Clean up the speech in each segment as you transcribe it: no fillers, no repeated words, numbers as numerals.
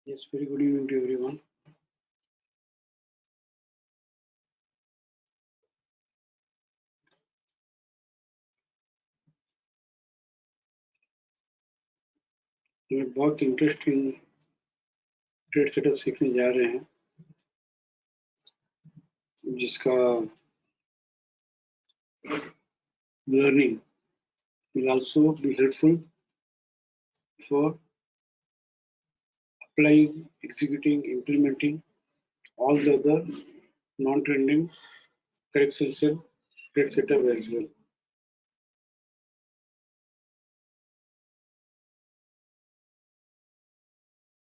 Yes, very good evening to everyone. हम एक बहुत इंटरेस्टिंग ट्रेड सेटअप सीखने जा रहे हैं जिसका learning will also be helpful for applying, executing, implementing all the other non-trending correction cell trade setup as well.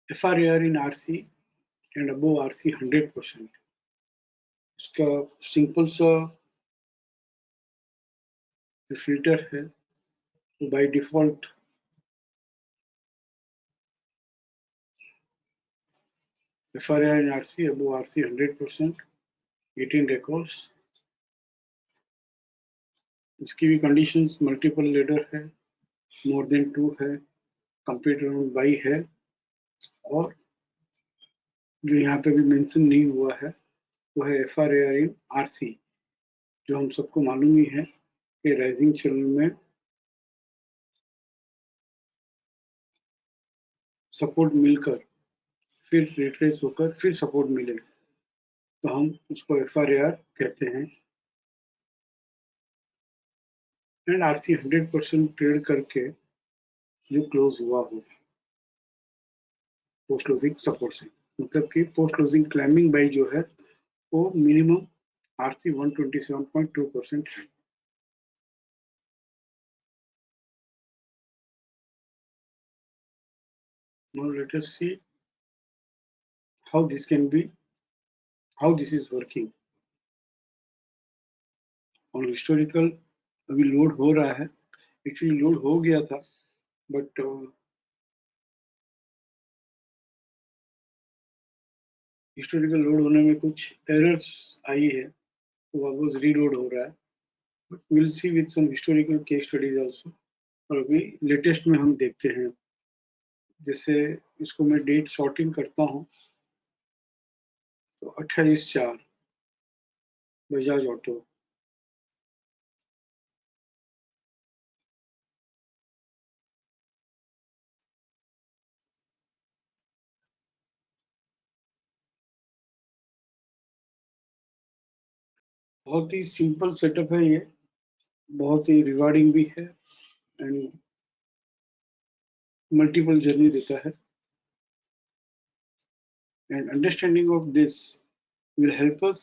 FRAR in RC and above RC 100%. इसका simple सा जो फिल्टर है वो by default FRAR in RC above RC 100%, 18 records. इसकी भी conditions multiple ladder है, more than 2 है, complete around by है, और जो यहाँ पे भी मेंशन नहीं हुआ है वो है FRAR इन RC, जो हम सबको मालूम ही है कि राइजिंग चैनल में सपोर्ट मिलकर फिर रिट्रेस होकर फिर सपोर्ट मिले तो हम उसको FRAR कहते हैं। एंड RC 100% ट्रेड करके जो क्लोज हुआ हो पोस्ट क्लोजिंग सपोर्ट से, मतलब कि पोस्ट क्लोजिंग क्लाइंबिंग बाई जो है वो मिनिमम RC 127.2% है। Now let us see how this is working on historical। अभी लोड हो रहा है, एक्चुअली लोड हो गया था बट हिस्टोरिकल लोड होने में कुछ एरर्स आई है तो वापस रीलोड हो रहा है, but will see with some historical case studies also. और अभी लेटेस्ट में हम देखते हैं, जैसे इसको मैं डेट सॉर्टिंग करता हूँ तो 28/4 बजाज ऑटो, बहुत ही सिंपल सेटअप है ये, बहुत ही रिवार्डिंग भी है एंड मल्टीपल जर्नी देता है। And understanding of this will help us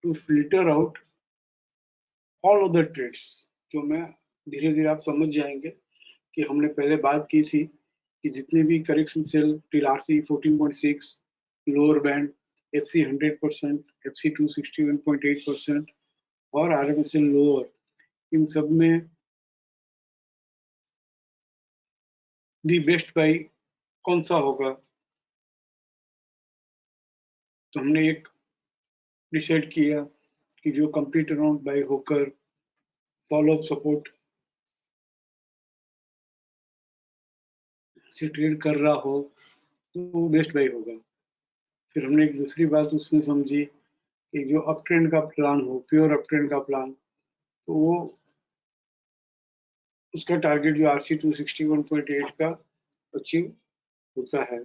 to filter out all other trades, जो मैं धीरे धीरे आप समझ जाएंगे कि हमने पहले बात की थी कि जितने भी correction sell till RC 14.6, lower band FC 100%, FC 261.8% और RMSL लोअर, इन सब में दी बेस्ट बाई कौन सा होगा, तो हमने एक डिसाइड किया कि जो कंप्लीट अराउंड बाई होकर फॉलो अप सपोर्ट से ट्रेड कर रहा हो तो वो बेस्ट बाई होगा। फिर हमने एक दूसरी बात उसमें समझी कि जो अप ट्रेंड का प्लान हो, प्योर अप ट्रेंड का प्लान, तो वो उसका टारगेट जो RC 261.8 का अचीव होता है।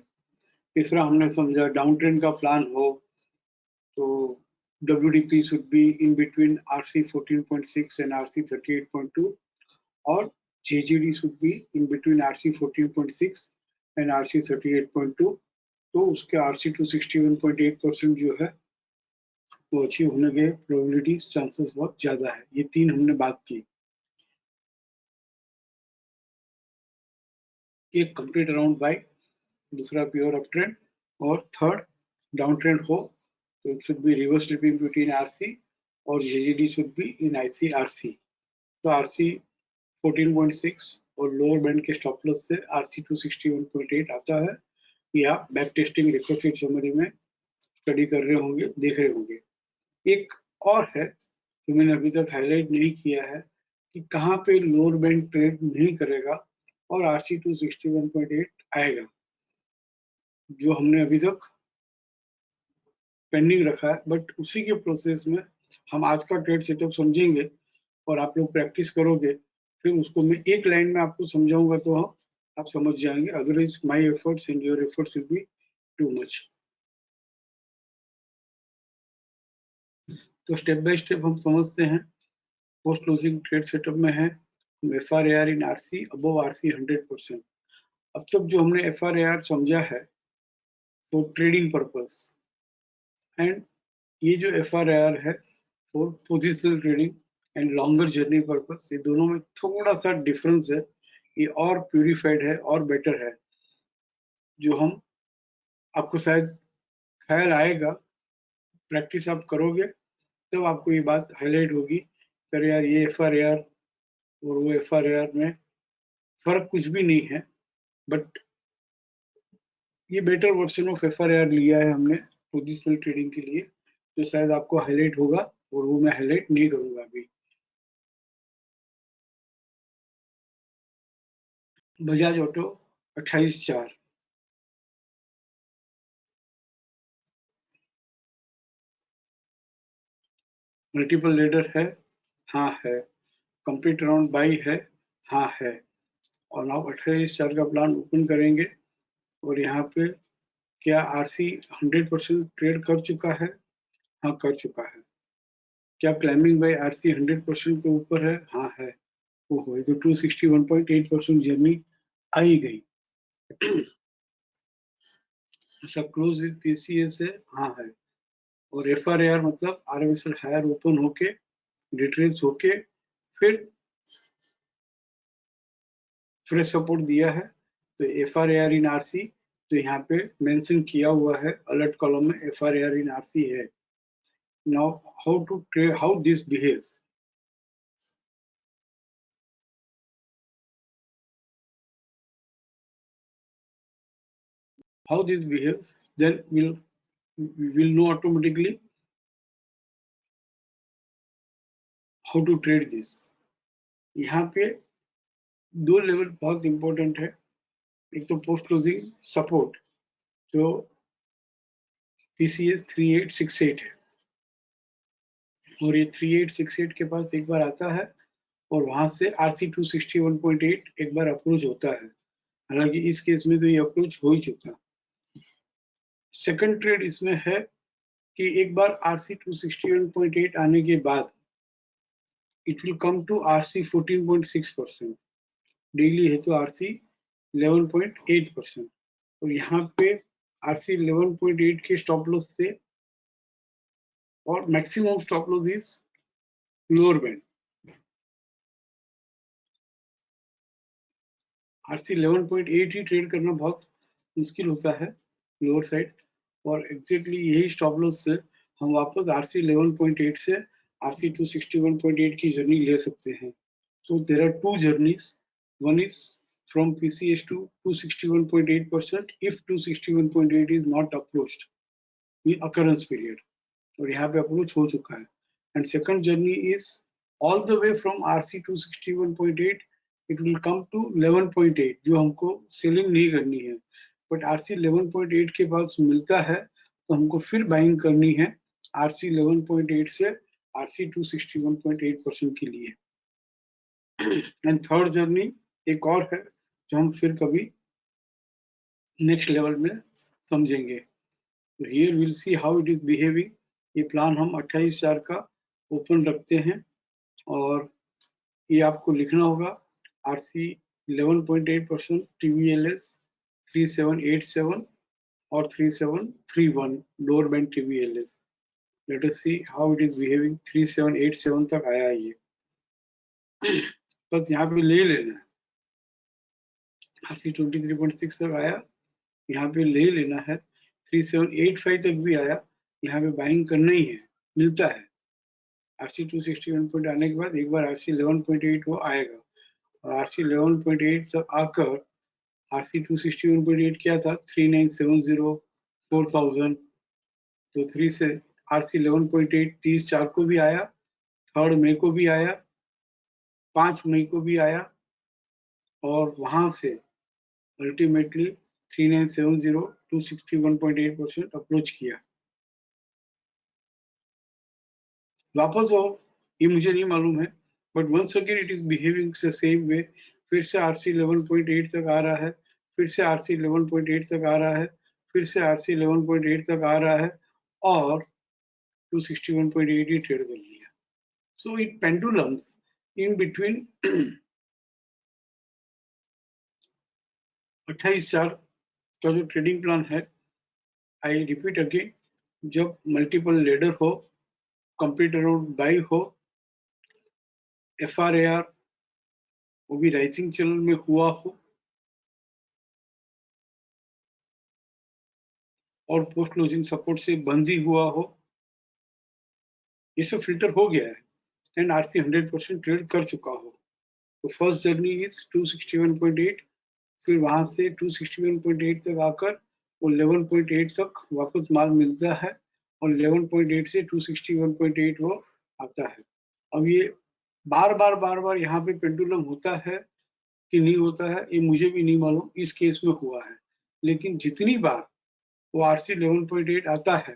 तीसरा हमने समझा डाउन ट्रेंड का प्लान हो तो WDP should be in between RC 14.6 and RC 38.2 और JGD should be in between RC 14.6 and RC 38.2। तो उसके RC 261.8% जो है वो अचीव होने के प्रोबेबिलिटीज चांसेस बहुत ज्यादा है। ये तीन हमने बात की, एक कंप्लीट अराउंड बाय, दूसरा प्योर अप ट्रेंड, और थर्ड डाउन ट्रेंड हो तो it should be reverse slipping between RC और JGD should be in IC/RC। तो RC 14.6 और लोअर बैंड के स्टॉप लॉस से RC 261.8 आता है। ये आप बैक टेस्टिंग रिकॉर्ड समरी में स्टडी कर रहे होंगे, देख रहे होंगे। एक और है जो मैंने अभी तक हाईलाइट नहीं किया है कि कहाँ पे लोअर बैंड ट्रेड नहीं करेगा और RC 261.8 आएगा। जो हमने अभी तक पेंडिंग रखा है, बट उसी के प्रोसेस में हम आज का ट्रेड सेटअप समझेंगे और आप लोग प्रैक्टिस करोगे, फिर उसको मैं एक लाइन में आपको समझाऊंगा तो आप समझ जाएंगे। Otherwise my efforts and your efforts will be too much. तो स्टेप बाय स्टेप हम समझते हैं। पोस्ट क्लोजिंग ट्रेड सेटअप में है FRAR in RC above RC 100%। अब तक जो हमने FRAR समझा है फॉर ट्रेडिंग पर्पस, एंड ये जो FRAR है for positional trading and longer journey purpose, ये दोनों में थोड़ा सा डिफरेंस है। ये और प्यूरिफाइड है और बेटर है, जो हम आपको शायद ख्याल आएगा, प्रैक्टिस आप करोगे तब आपको ये बात हाईलाइट होगी। अरे यार, ये FRAR और वो FRAR में फर्क कुछ भी नहीं है, बट ये बेटर वर्जन ऑफ FRAR लिया है हमने पोजिशनल ट्रेडिंग के लिए, जो शायद आपको हाईलाइट होगा और वो मैं हाईलाइट नहीं करूंगा अभी। बजाज ऑटो 28/4, मल्टीपल लेडर है, हाँ है। कंप्लीट राउंड बाई है, हाँ है। और नाउ 28/4 का प्लान ओपन करेंगे और यहाँ पे क्या RC 100% ट्रेड कर चुका है? हाँ, कर चुका है। क्या क्लाइंबिंग बाय RC 100% के ऊपर है? हाँ है। ओहो, ये तो 261.8% जर्नी आ ही गई। अच्छा, क्लोज विद PCS है? हाँ है। और FRAR मतलब आर्टिफिशियल हायर ओपन होके डिटेल्स होके फिर फ्रेश सपोर्ट दिया है। तो FRAR इन RC, तो यहाँ पे मेंशन किया हुआ है अलर्ट कॉलम में FRAR इन RC है। Now how to trade, how this behaves, how this behaves, then we'll know automatically how to trade this। यहाँ पे दो लेवल बहुत इंपॉर्टेंट है। एक तो पोस्ट क्लोजिंग सपोर्ट जो PCS 3868 है, और ये 3868 के पास एक बार आता है और वहां से RC 261.8 एक बार अप्रोच होता है। हालांकि इस केस में तो ये अप्रोच हो ही चुका। सेकंड ट्रेड इसमें है कि एक बार RC 261.8 आने के बाद it will come to RC 14.6%। Daily है तो RC 11.8%। और यहाँ पे RC 11.8 के स्टॉप लॉस से और maximum stop loss is lower band. RC 11.8 he trade करना बहुत मुश्किल होता है लोअर साइड, और एग्जैक्टली यही स्टॉप लॉस से हम वापस RC 11.8 से RC 261.8 की जर्नी ले सकते हैं। So there are two journeys. One is from PCS to 261.8% if 261.8 is not approached in occurrence period, और यहाँ पे अप्रोच हो चुका है। And second journey is all the way from RC 261.8 it will come to 11.8, जो हमको selling नहीं करनी है, बट RC 11.8 के बाद मिलता है तो हमको फिर बाइंग करनी है RC 11.8 से RC 261.8% के लिए। एंड थर्ड जर्नी एक और है जो हम फिर कभी नेक्स्ट लेवल में समझेंगे। Here will see how it is behaving. ये प्लान हम 28/4 का ओपन रखते हैं और ये आपको लिखना होगा RC 11.8% TVLS 3787 और 3731 lower band TVLS। Let us see how it is behaving. 3787 तक आया ये, बस यहाँ पे ले लेना है। RC 23.6 तक आया, यहाँ पे ले लेना है। 3785 तक भी आया, यहाँ पे बाइंग करना ही है, मिलता है। RC 261 आने के बाद एक बार RC 11.8 वो आएगा, और RC 11.8 तक आकर RC 261.8 क्या था? 3970 4000। तो 3 से RC 11.8 30/4 को भी आया, 3 मई को भी आया, 5 मई को भी आया, और वहां से अल्टीमेटली 3970 261.8% अप्रोच किया। वापस आओ, ये मुझे नहीं मालूम है, but once again it is behaving the same way. फिर से आरसी 11.8 तक आ रहा है, फिर से आरसी 11.8 तक आ रहा है, फिर से आरसी 11.8 तक आ रहा है, और 261.8 ही ट्रेड कर लिया। So it pendulums in between 28/4 का जो ट्रेडिंग प्लान है, आई रिपीट अगेन, जब मल्टीपल लेडर हो, कंप्लीट अराउंड बाई हो, FRAR वो भी राइजिंग चैनल में हुआ हो, और पोस्ट क्लोजिंग सपोर्ट से बंद ही हुआ हो, ये सब फिल्टर हो गया है एंड आरसी 100% ट्रेड कर चुका हो। तो फर्स्ट जर्नी इज 261.8, फिर वहां से 261.8 तक आकर वो 11.8 तक वापस माल मिलता है, और 11.8 से 261.8 वो आता है। अब ये बार बार यहाँ पे पेंडुलम होता है कि नहीं होता है, ये मुझे भी नहीं मालूम, इस केस में हुआ है। लेकिन जितनी बार वो आरसी 11.8 आता है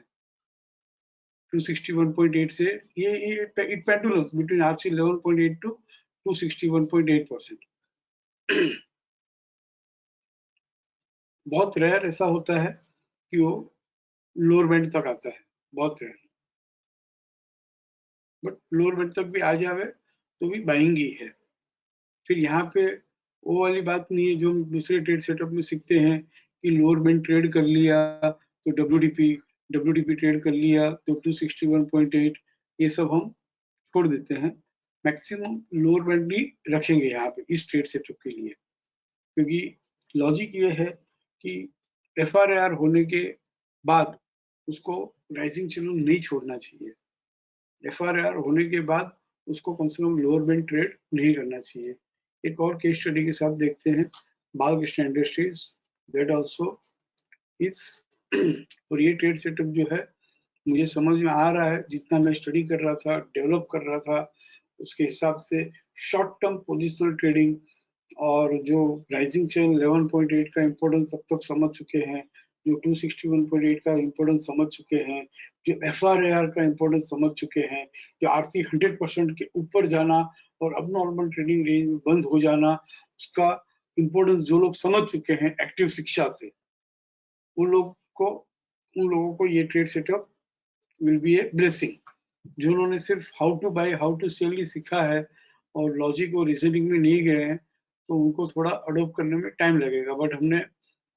261.8 से, ये it pendulums between RC 11.8 to 261.8%। बहुत रेयर ऐसा होता है कि वो लोअर बैंड तक आता है, बहुत रेयर, बट लोअर बैंड तक भी आ जावे तो भी बाइंग ही है। फिर यहाँ पे वो वाली बात नहीं है जो हम दूसरे ट्रेड सेटअप में सीखते हैं कि लोअर बैंड ट्रेड कर लिया तो डब्ल्यूडीपी ट्रेड कर लिया तो 261.8, ये सब हम छोड़ देते हैं। मैक्सिमम लोअर बैंड ही रखेंगे यहाँ पे इस ट्रेड सेटअप के लिए, क्योंकि लॉजिक ये है कि FRAR होने के बाद उसको राइजिंग चैनल नहीं छोड़ना चाहिए। FRAR होने के बाद उसको कम से कम लोअर बैंड ट्रेड नहीं करना चाहिए। एक और केस स्टडी के साथ देखते हैं, बालकृष्ण इंडस्ट्रीज, दैट आल्सो इस और ये ट्रेड सेटअप जो है मुझे समझ में आ रहा है, जितना मैं स्टडी कर रहा था, डेवलप कर रहा था, उसके हिसाब से शॉर्ट टर्म पोजिशनल ट्रेडिंग और जो राइजिंग चैनल 11.8 का इम्पोर्टेंस अब तक समझ चुके हैं, जो 261.8 का इम्पोर्टेंस समझ चुके हैं, जो FRAR का इम्पोर्टेंस समझ चुके हैं, जो आरसी 100% के ऊपर जाना और अब नॉर्मल ट्रेडिंग रेंज में बंद हो जाना, उसका इम्पोर्टेंस जो लोग समझ चुके हैं एक्टिव शिक्षा से, उन लोगों को ये trade setup will be a blessing. जिन्होंने सिर्फ how to buy how to sell ही सीखा है और लॉजिक और रीजनिंग में नहीं गए हैं, तो उनको थोड़ा अडोप्ट करने में टाइम लगेगा। बट हमने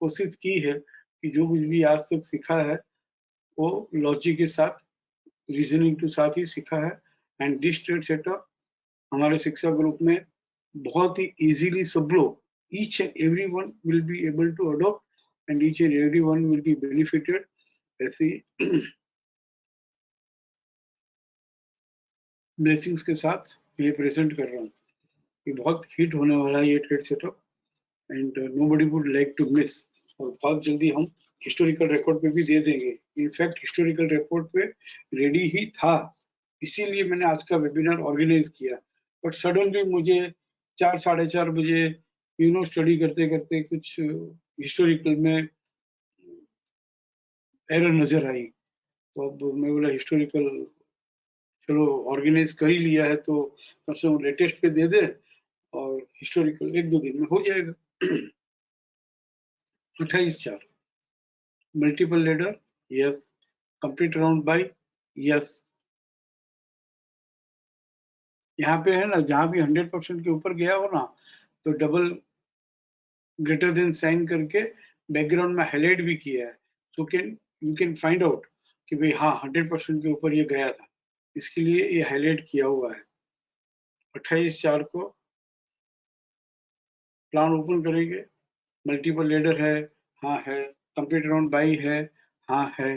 कोशिश की है कि जो कुछ भी आज तक सीखा है वो लॉजिक के साथ, रीजनिंग के साथ ही सीखा है। एंड दिस ट्रेड सेटअप हमारे शिक्षा ग्रुप में बहुत ही इजीली सब लोग, each and every one will be able to adopt and each and every one will be benefited. ऐसी ब्लेसिंग्स के साथ ये प्रेजेंट कर रहा हूँ। ये बहुत हिट होने वाला है ये trade setup, and nobody would like to miss. और बहुत जल्दी हम हिस्टोरिकल रिकॉर्ड पे भी दे देंगे। इनफैक्ट हिस्टोरिकल रिकॉर्ड पे रेडी ही था, इसीलिए मैंने आज का वेबिनार ऑर्गेनाइज किया। बट सडनली मुझे 4-4:30 बजे स्टडी करते करते कुछ हिस्टोरिकल में एरर नजर आई, तो अब मैं बोला हिस्टोरिकल चलो ऑर्गेनाइज कर ही लिया है तो कम से कम लेटेस्ट पे दे दे, और हिस्टोरिकल 1-2 दिन में हो जाएगा। 28/4 multiple ladder, yes. Complete round bye, yes. यहाँ पे है ना, जहां भी 100% के ऊपर गया हो ना, तो डबल ग्रेटर देन साइन करके बैकग्राउंड में हाईलाइट भी किया है, so you can find out कि भाई हाँ 100% के ऊपर ये गया था, इसके लिए ये हाईलाइट किया हुआ है। 28/4 को प्लान ओपन करेंगे, मल्टीपल लेडर है, हाँ है। कंप्लीट राउंड बाई है, हाँ है।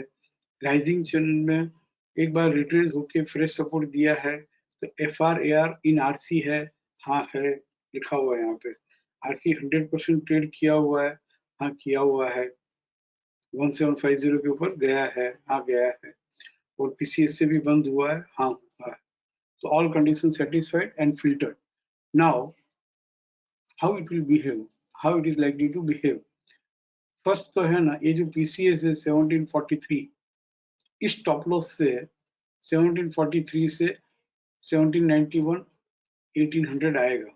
राइजिंग चैनल में एक बार रिट्रेस होके फ्रेश सपोर्ट दिया है, तो FRAR इन आरसी है, हाँ है, लिखा हुआ है यहाँ पे। आरसी 100% ट्रेड किया हुआ है, हाँ किया हुआ है। 1750 के ऊपर गया है, हाँ गया है। और PCS से भी बंद हुआ है, हाँ हुआ है। तो all condition satisfied and filtered. Now how it will behave, how it is likely to behave. First तो है ना, ये जो पीसीएस है 1743, इस स्टॉप लॉस से 1743 से 1791 1800 आएगा।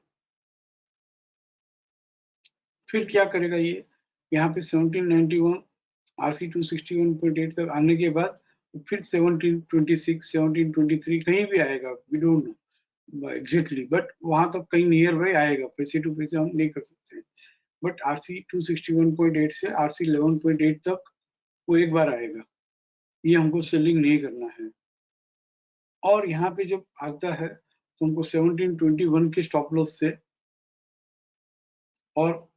फिर क्या करेगा ये, यहाँ पे 1791 RC 261.8 तक आने के बाद फिर 1726 1723 कहीं भी आएगा, we don't know exactly, but वहां तक कहीं नियर बाय आएगा, पैसे टू पैसे हम नहीं कर सकते, बट RC 261.8 से RC 11.8 तक वो एक बार आएगा, ये हमको सेलिंग नहीं करना है। और यहाँ पे जब आता है तो हमको 1721 के स्टॉप लॉस से, और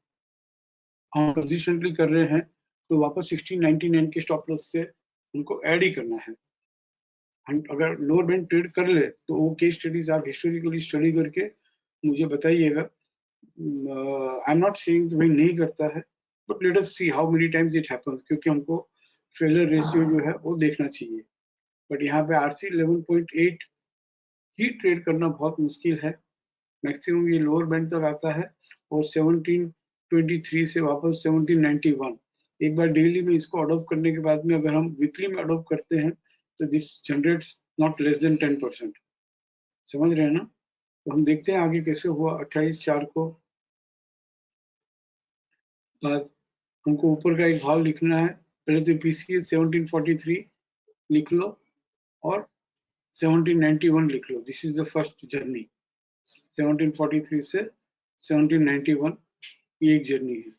हम कंसिस्टेंटली कर रहे हैं तो वापस 1699 के स्टॉप लॉस से हमको ऐड ही करना है। हम अगर लोअर बैंड ट्रेड कर ले तो वो केस स्टडीज आप हिस्टोरिकली स्टडी करके मुझे बताइएगा। आई एम नॉट सेइंग भाई नहीं करता है, but let us see how many times it happens, क्योंकि हमको फेलियर रेशियो जो है वो देखना चाहिए। बट यहाँ पे RC 11.8 ही ट्रेड करना बहुत मुश्किल है, मैक्सिमम ये लोअर बैंड तक आता है और 1723 से वापस 1791। एक बार डेली में इसको अडॉप्ट करने के बाद में अगर हम वीकली में अडॉप्ट करते हैं तो this generates not less than 10%, समझ रहे हैं ना। तो हम देखते हैं आगे कैसे हुआ। 28/4 को बाद हमको ऊपर का एक भाव लिखना है, पहले तो पीसी 1743 लिख लो और 1791 लिख लो, this is the first journey. 1743 से 1791 ये एक जर्नी है।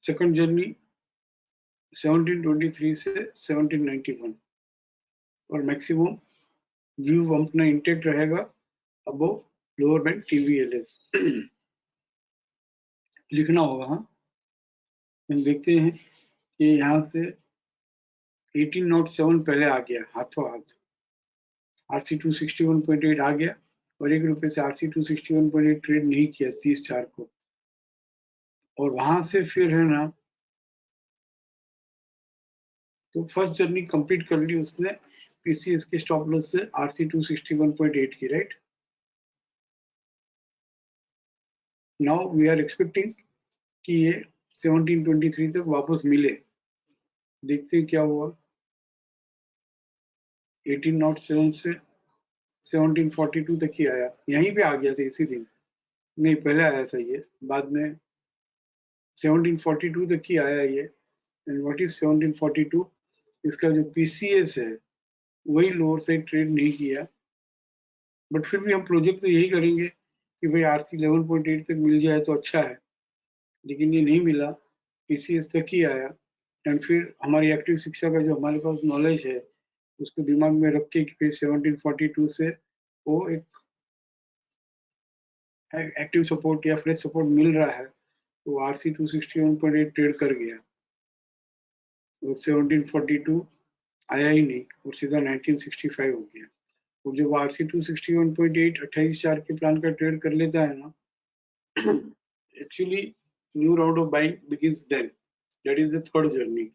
सेकंड जर्नी 1723 से 1791, और मैक्सिमम व्यू अपना इंटेक्ट रहेगा अबव लोअर बैंड TVLS लिखना होगा। हाँ, हम देखते हैं कि यहाँ से 1807 पहले आ गया हाथों हाथ, RC 261.8 आ गया और ₹1 से RC 261.8 ट्रेड नहीं किया 30/4 को, और वहां से फिर है ना तो फर्स्ट जर्नी कंप्लीट कर ली उसने PCS के स्टॉप लॉस से RC 261.8 की, right. Now we are expecting कि ये 1723 तक वापस मिले, देखते हैं क्या हुआ। 1807 से 1742 तक ही आया, यहीं पे आ गया था इसी दिन, नहीं पहले आया था ये, बाद में 1742 तक ही आया ये। एंड व्हाट इज 1742, इसका जो PCS है वही लोअर साइड ट्रेड नहीं किया, बट फिर भी हम प्रोजेक्ट तो यही करेंगे कि भाई RC 11.8 तक मिल जाए तो अच्छा है, लेकिन ये नहीं मिला, PCS तक ही आया। एंड फिर हमारी एक्टिव शिक्षा का जो हमारे पास नॉलेज है उसको दिमाग में रख के फिर 1742 से वो एक एक्टिव सपोर्ट या फ्रेश सपोर्ट मिल रहा है तो RC 261.8 ट्रेड कर गया, और 1742 आया ही नहीं और सीधा 1965 हो गया। और जब RC 261.8 28/4 के प्लान का ट्रेड कर लेता है ना, actually new round of buying begins then, that is the third journey.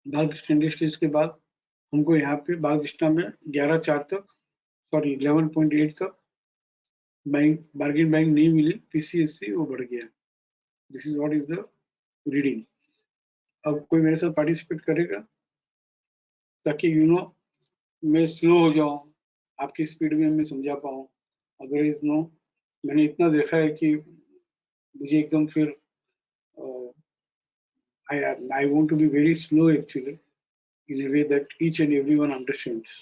Balkrishna industries के बाद हमको यहाँ पे बालकृष्णा में 11/4 तक, सॉरी 11.8 तक बार्गेन बाइंग नहीं मिली, PCS से वो बढ़ गया। This is what is the reading. अब कोई मेरे साथ पार्टिसिपेट करेगा ताकि मैं स्लो हो जाऊं, आपकी स्पीड में मैं समझा पाऊं। अगर इज नो, मैंने इतना देखा है कि मुझे एकदम फिर I want to be very slow actually in a way that each and everyone understands.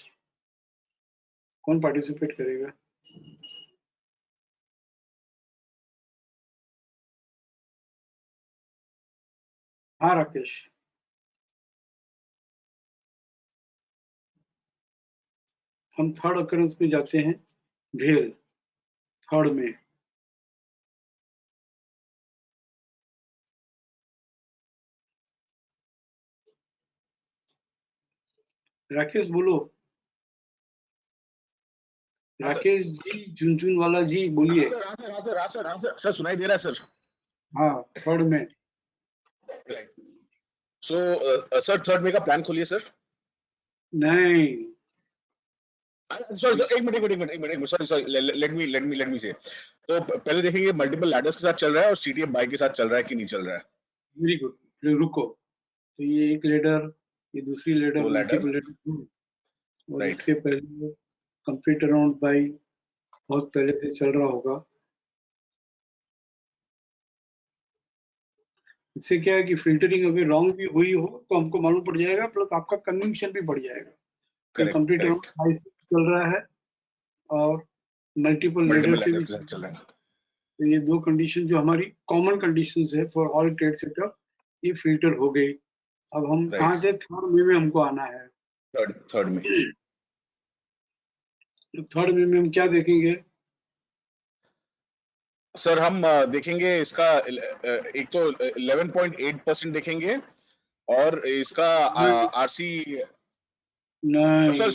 कौन पार्टिसिपेट करेगा? हाँ राकेश, हम थर्ड अकरेंस में जाते हैं, भेल थर्ड में। राकेश बोलो, राकेश जी, झुनझुन वाला जी बोलिए। सर सुनाई दे रहा है सर। हाँ थर्ड में। सो सर थर्ड में का प्लान खोलिए सर। नहीं सॉरी एक मिनट सॉरी लेट मी से। तो पहले देखेंगे मल्टीपल लैडर्स के साथ चल रहा है और CTF बाई के साथ चल रहा है कि नहीं चल रहा है। वेरी गुड, रुको। तो ये एक लेडर, ये दूसरी लेडर, दो ladder, मल्टीपल लेडर, और right, इसके पहले कंप्लीट अराउंड बाई बहुत पहले से चल रहा होगा। इससे क्या है कि फिल्टरिंग अगर रॉन्ग भी हुई हो तो हमको मालूम पड़ जाएगा, प्लस आपका कन्विक्शन भी बढ़ जाएगा। ये correct, complete around correct, by से चल रहा है और मल्टीपल लेडर multiple से भी ladder से चल रहा है, तो ये दो कंडीशन जो हमारी कॉमन कंडीशंस है फॉर ऑल ट्रेड सेटअप, ये फिल्टर हो गई। अब हम right, कहाँ थे? थर्ड वे में हमको आना है। third में, थर्ड वे में हम क्या देखेंगे? सर हम देखेंगे इसका एक तो 11.8% देखेंगे और इसका नहीं आरसी, नहीं, सॉरी,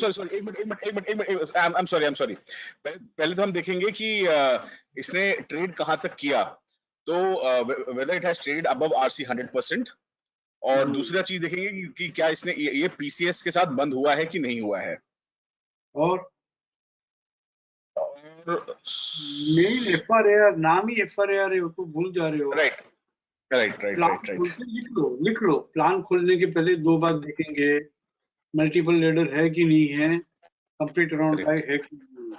आई एम सॉरी, पहले तो हम देखेंगे कि इसने ट्रेड कहाँ तक किया, तो whether it has trade above RC 100%, और दूसरा चीज देखेंगे कि क्या इसने ये पीसीएस के साथ बंद हुआ है कि नहीं हुआ है। और और मेन FRAR, नाम ही FRAR है, उसको भूल जा रहे हो। Right right right plan right खोल राइट के लिख लो। प्लान खोलने के पहले दो बात देखेंगे, मल्टीपल लेडर है कि नहीं है, कंप्लीट अराउंड बाय करेक्ट है कि नहीं है।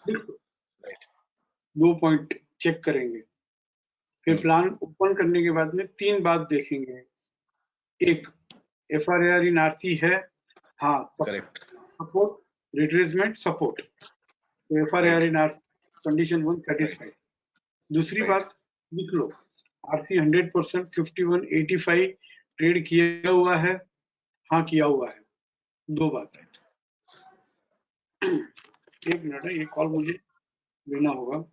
लिख लो, राइट, 2 पॉइंट चेक करेंगे। फिर प्लान ओपन करने के बाद में 3 बात देखेंगे। एक, FRAR इन आरसी है, हाँ, करेक्ट सपोर्ट, रिट्रेसमेंट, सपोर्ट। तो FRAR राइट इन आरसी कंडीशन 1 राइट सेटिस्फाइड। दूसरी राइट बात लिख लो, आरसी 100% 5185 ट्रेड किया हुआ है, हाँ किया हुआ है। दो बात। एक मिनट है, ये कॉल मुझे लेना होगा।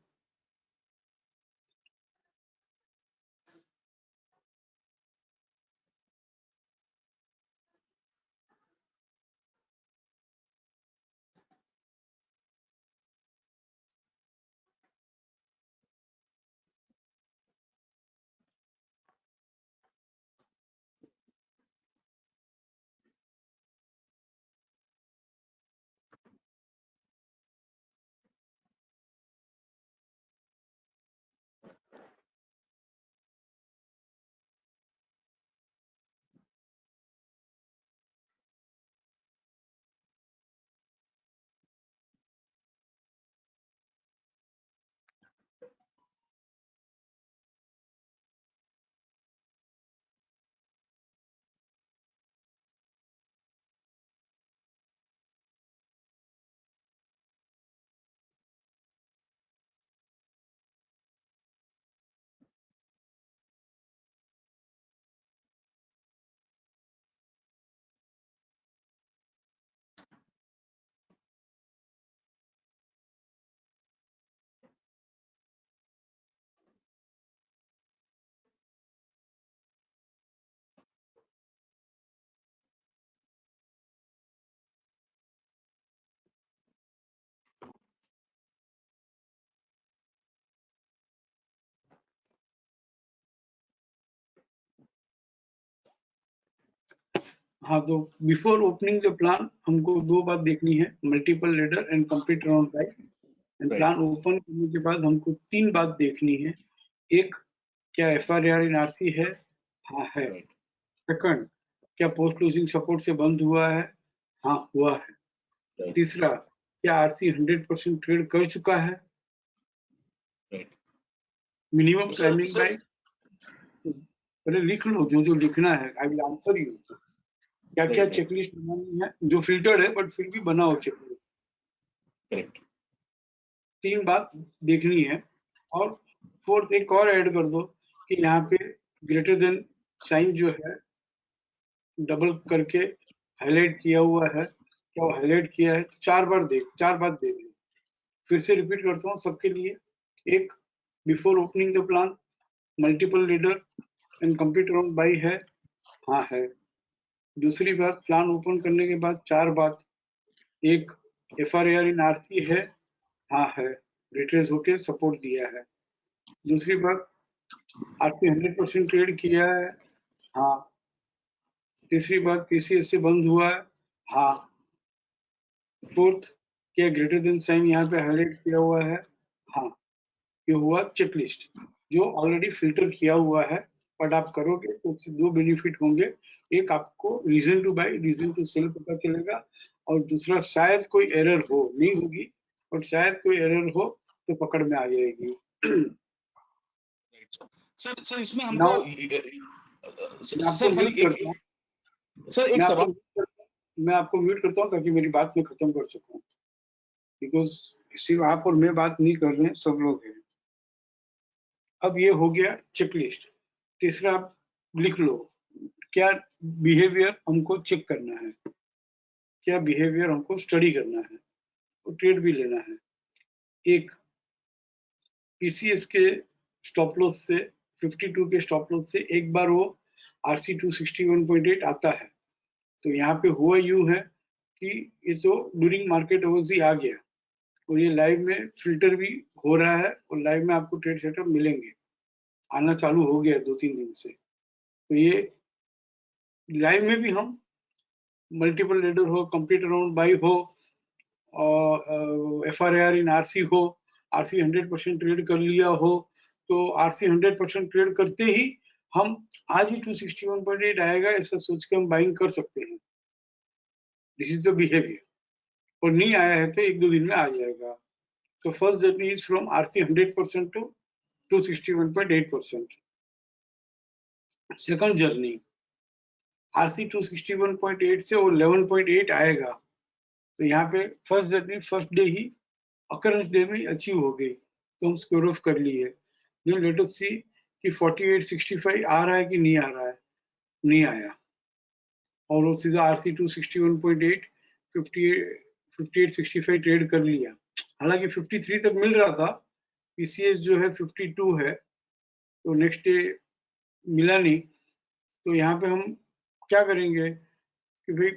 हाँ, तो बिफोर ओपनिंग द प्लान हमको दो बात देखनी है, multiple ladder and complete round bye. And plan open करने के बाद हमको 3 बात देखनी है। एक, क्या FRAR इन आरसी है, हाँ है। राइट सेकंड, क्या पोस्ट क्लोजिंग सपोर्ट से बंद हुआ है, हाँ हुआ है। राइट तीसरा, क्या आरसी 100% ट्रेड कर चुका है, right. Minimum sir timing sir buy. पहले लिख लो जो जो लिखना है, आई विल आंसर यू। क्या क्या राइट राइट चेकलिस्ट बनानी है, जो फिल्टर्ड है बट फिर भी बनाओ चेकलिस्ट। करेक्ट 3 बात देखनी है। और फोर्थ एक और ऐड कर दो कि यहाँ पे ग्रेटर देन साइन जो है डबल करके हाईलाइट किया हुआ है, क्या हाईलाइट किया है? 4 बार देख लो। फिर से रिपीट करता हूँ सबके लिए। एक, before opening the plan multiple leader and complete round by है, हाँ है। दूसरी बात, प्लान ओपन करने के बाद 4 बात। एक, FRAR इन आरसी है, हाँ है, रिट्रेस होके सपोर्ट दिया है। दूसरी बात, आरसी 100% ट्रेड किया है, हाँ। तीसरी बात, PCS से बंद हुआ है, हाँ। फोर्थ, क्या ग्रेटर देन साइन यहाँ पे हाईलाइट किया हुआ है, हाँ। ये हुआ चेकलिस्ट जो ऑलरेडी फिल्टर किया हुआ है, बट आप करोगे तो उससे दो बेनिफिट होंगे। एक, आपको reason to buy, reason to sell पता चलेगा, और दूसरा शायद कोई एरर हो, नहीं होगी और शायद कोई एरर हो तो पकड़ में आ जाएगी। सर सर इसमें हमको नाउ मैं आपको सर म्यूट खाली करता हूँ। सर एक मैं आपको सवाल। म्यूट करता हूँ मैं आपको म्यूट करता हूँ ताकि मेरी बात मैं खत्म कर सकूं, बिकॉज सिर्फ आप और मैं बात नहीं कर रहे हैं, सब लोग हैं। अब ये हो गया चेकलिस्ट। तीसरा आप लिख लो, क्या बिहेवियर हमको चेक करना है, क्या बिहेवियर हमको स्टडी करना है और ट्रेड भी लेना है। एक, पीसीएस के स्टॉप लॉस से, 52 के स्टॉप लॉस से एक बार वो आरसी 261.8 आता है, तो यहाँ पे हुआ यूं है कि ये तो ड्यूरिंग मार्केट अवर्स ही आ गया, और ये लाइव में फिल्टर भी हो रहा है, और लाइव में आपको ट्रेड सेटअप मिलेंगे, आना चालू हो गया 2-3 दिन से। तो ये लाइव में भी हम मल्टीपल लेडर हो, कंप्लीट अराउंड बाई हो, और FRAR इन आरसी हो, आरसी 100% ट्रेड कर लिया हो, तो आरसी 100% ट्रेड करते ही हम आज ही 261.8 आएगा ऐसा सोच के हम बाइंग कर सकते हैं। This is the behaviour. और नहीं आया है तो एक दो दिन में आ जाएगा। तो first journey is from RC 100% to 261.8%। Second journey RC 261.8 से वो 11.8 आएगा, तो यहाँ पे फर्स्ट जर्नी फर्स्ट डे ही, अकरेंस डे में अचीव हो गई, तो हम स्क्वायर ऑफ कर लिए। देन लेट अस सी कि 4865 आ रहा है कि नहीं आ रहा है। नहीं आया, और वो सीधा आरसी 261.8 5865 ट्रेड कर लिया। हालांकि 53 तक मिल रहा था, पीसीएस जो है 52 है, तो नेक्स्ट डे मिला नहीं। तो यहाँ पे हम क्या करेंगे कि भाई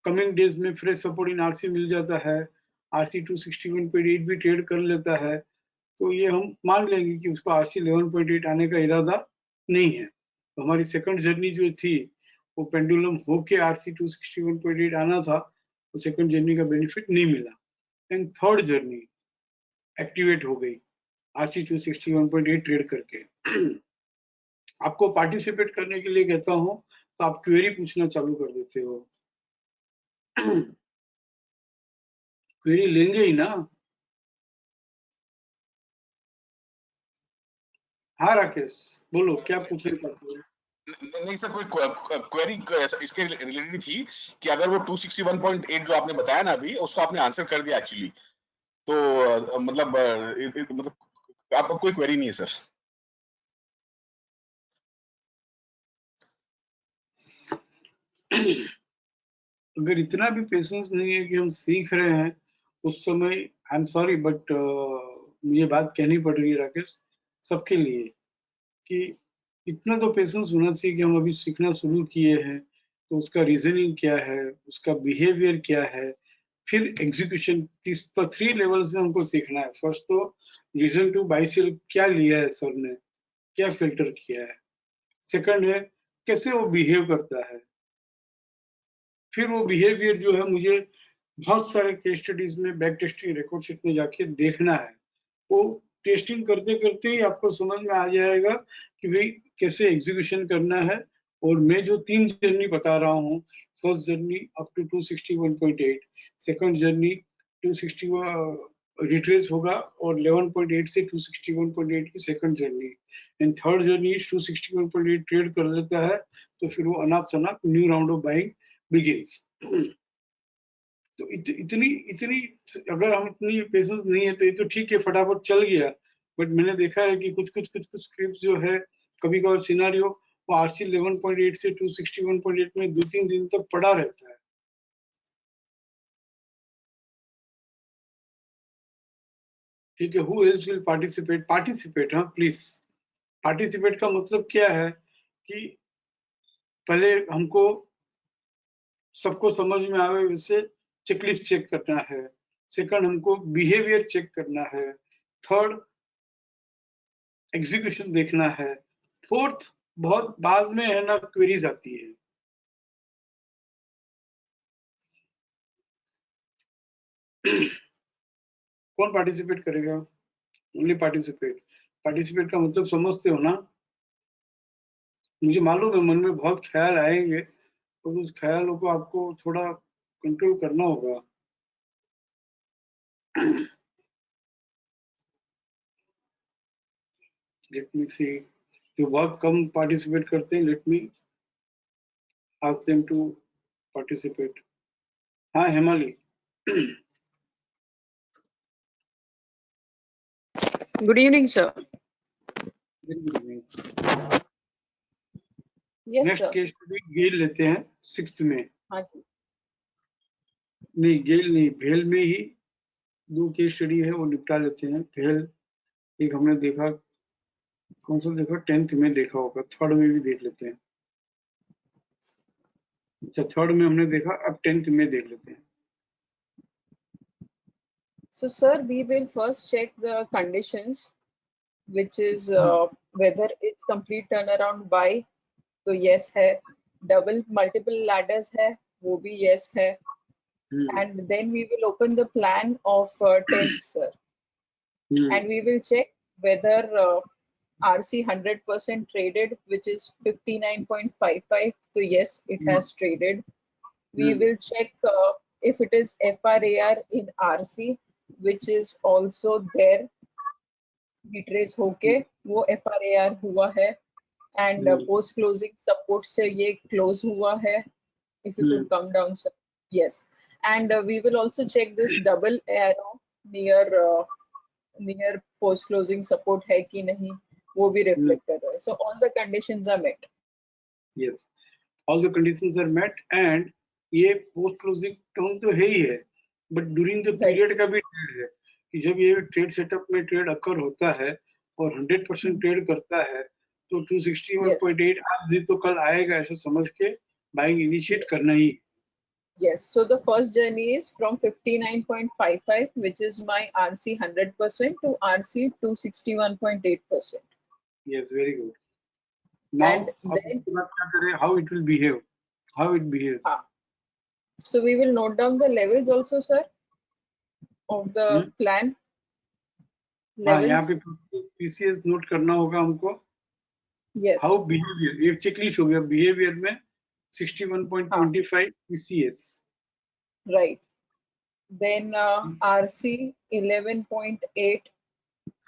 कमिंग डेज में फ्रेश सपोर्ट इन आरसी मिल जाता है, आरसी 261.8 भी ट्रेड कर लेता है, तो ये हम मान लेंगे कि उसको आरसी 11.8 आने का इरादा नहीं है। तो हमारी सेकंड जर्नी जो थी वो पेंडुलम होके आरसी 261.8 आना था, तो सेकंड जर्नी का बेनिफिट नहीं मिला। एंड थर्ड जर्नी एक्टिवेट हो गई आरसी 261.8 ट्रेड करके। आपको पार्टिसिपेट करने के लिए कहता हूँ तो आप क्वेरी पूछना चालू कर देते हो। क्वेरी लेंगे ही ना। हाँ राकेश, बोलो क्या पूछना चाहते हो। नहीं सर, कोई क्वेरी इसके रिलेटेड थी कि अगर वो 261.8 जो आपने बताया ना अभी, उसको आपने आंसर कर दिया एक्चुअली। तो मतलब आपको कोई क्वेरी नहीं है सर? अगर इतना भी पेशेंस नहीं है कि हम सीख रहे हैं उस समय, आई एम सॉरी बट मुझे बात कहनी पड़ रही है राकेश, सबके लिए, कि इतना तो पेशेंस होना चाहिए कि हम अभी सीखना शुरू किए हैं, तो उसका रीजनिंग क्या है, उसका बिहेवियर क्या है, फिर एग्जीक्यूशन, तो 3 लेवल से हमको सीखना है। फर्स्ट तो रीजन टू बाई सेल क्या लिया है सर ने, क्या फिल्टर किया है। सेकंड है कैसे वो बिहेव करता है। फिर वो बिहेवियर जो है मुझे बहुत सारे केस स्टडीज में, बैक टेस्टिंग रिकॉर्ड शीट में जाके देखना है। वो टेस्टिंग करते करते ही आपको समझ में आ जाएगा कि भाई कैसे एग्जीक्यूशन करना है। और मैं जो 3 जर्नी बता रहा हूँ, first journey up to 261.8, second journey 261 retrace होगा और 11.8 से 261.8 की second journey, and third journey 261.8 trade कर लेता है, तो फिर वो अनाप शनाप new round of buying begins. तो इतनी इतनी अगर हम इतनी पेशेंस नहीं है तो ये तो ठीक है, फटाफट चल गया। बट मैंने देखा है कि कुछ स्क्रिप्ट जो है, कभी कभार सिनारियो वो आरसी 11.8 से 261.8 में 2-3 दिन तक पड़ा रहता है। ठीक है, who else will participate, participate, हाँ प्लीज। पार्टिसिपेट का मतलब क्या है कि पहले हमको सबको समझ में आवे वैसे चेकलिस्ट चेक करना है। सेकंड, हमको बिहेवियर चेक करना है। थर्ड, एग्जीक्यूशन देखना है। फोर्थ, बहुत बाद में है ना क्वेरीज आती है। कौन पार्टिसिपेट करेगा? Only participate. पार्टिसिपेट का मतलब समझते हो ना? मुझे मालूम है मन में बहुत ख्याल आएंगे, तो उस ख्यालों को आपको थोड़ा कंट्रोल करना होगा। लेट मी सी, जो बहुत कम पार्टिसिपेट करते हैं, let me ask them to participate. हाँ Hemali. Good evening, sir. Very good evening. Yes, next sir. Case study GAIL लेते हैं 6th में। हाँ जी. नहीं गेल नहीं, भेल में ही 2 केस स्टडी है, वो निपटा लेते हैं। भेल एक हमने देखा, कौन सा देखा, 10th में देखा होगा, 3rd में भी देख लेते हैं। अच्छा 3rd में हमने देखा, अब 10th में देख लेते हैं। So, sir, we will first check the conditions, which is whether it's complete turnaround by, तो yes है. Double multiple ladders है, वो भी yes है. And then we will open the plan of 10th, sir. And we will check whether RC 100% traded, which is 59.55. So yes, it has traded. We will check if it is FRAR in RC, which is also there. Retrace होके वो FRAR हुआ है, and post closing support से ये close हुआ है. If you could come down, sir. Yes, and we will also check this double arrow near post closing support है कि नहीं, वो भी reflect कर रहा है. So all the conditions are met. Yes, all the conditions are met, and ये post closing term तो है ही है, बट ड्यूरिंग द पीरियड का भी ट्रेड है कि जब ये ट्रेड सेटअप में ट्रेड अकर होता है और 100% ट्रेड करता है, तो 261.8 आज नहीं तो कल आएगा ऐसा समझ के बाइंग इनिशिएट करना ही। Yes, so the first journey is from 59.55, which is my RC 100%, to RC 261.8%. Yes, very good. Now And then क्या करें, how it will behave, how it behaves. So we will note down the levels also, sir, of the plan. हाँ, यहाँ Levels. पे PCS note करना होगा हमको। Yes. How behavior, ये checklist हो गया। बिहेवियर में 61.25 PCS. Right. Then RC 11.8.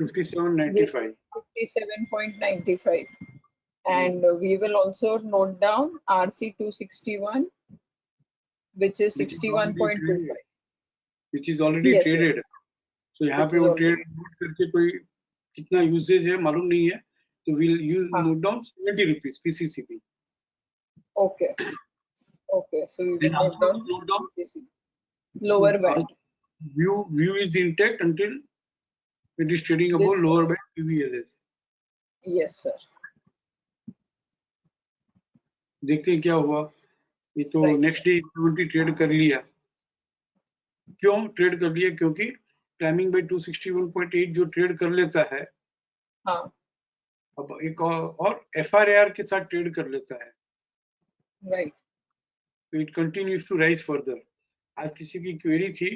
57.95. 57.95. And we will also note down RC 261, which is 61.25. Which is already traded. So यहाँ पे वो ट्रेड नोट करके कोई कितना यूसेज है मालूम नहीं है, तो we'll use note down 70 rupees PCCP. Okay. Okay. So we will note down PCCP. Lower band. View is intact until it is trading above lower band PVLS. Yes, sir. देखते हैं क्या हुआ। ये तो नेक्स्ट डे 70 ट्रेड कर लिया। क्यों trade कर लिया? क्योंकि टाइमिंग बाय 261.8 जो ट्रेड कर लेता है, हाँ, अब एक और FRAR के साथ ट्रेड कर लेता है, राइट। तो it continues to rise further. आज किसी की क्वेरी थी,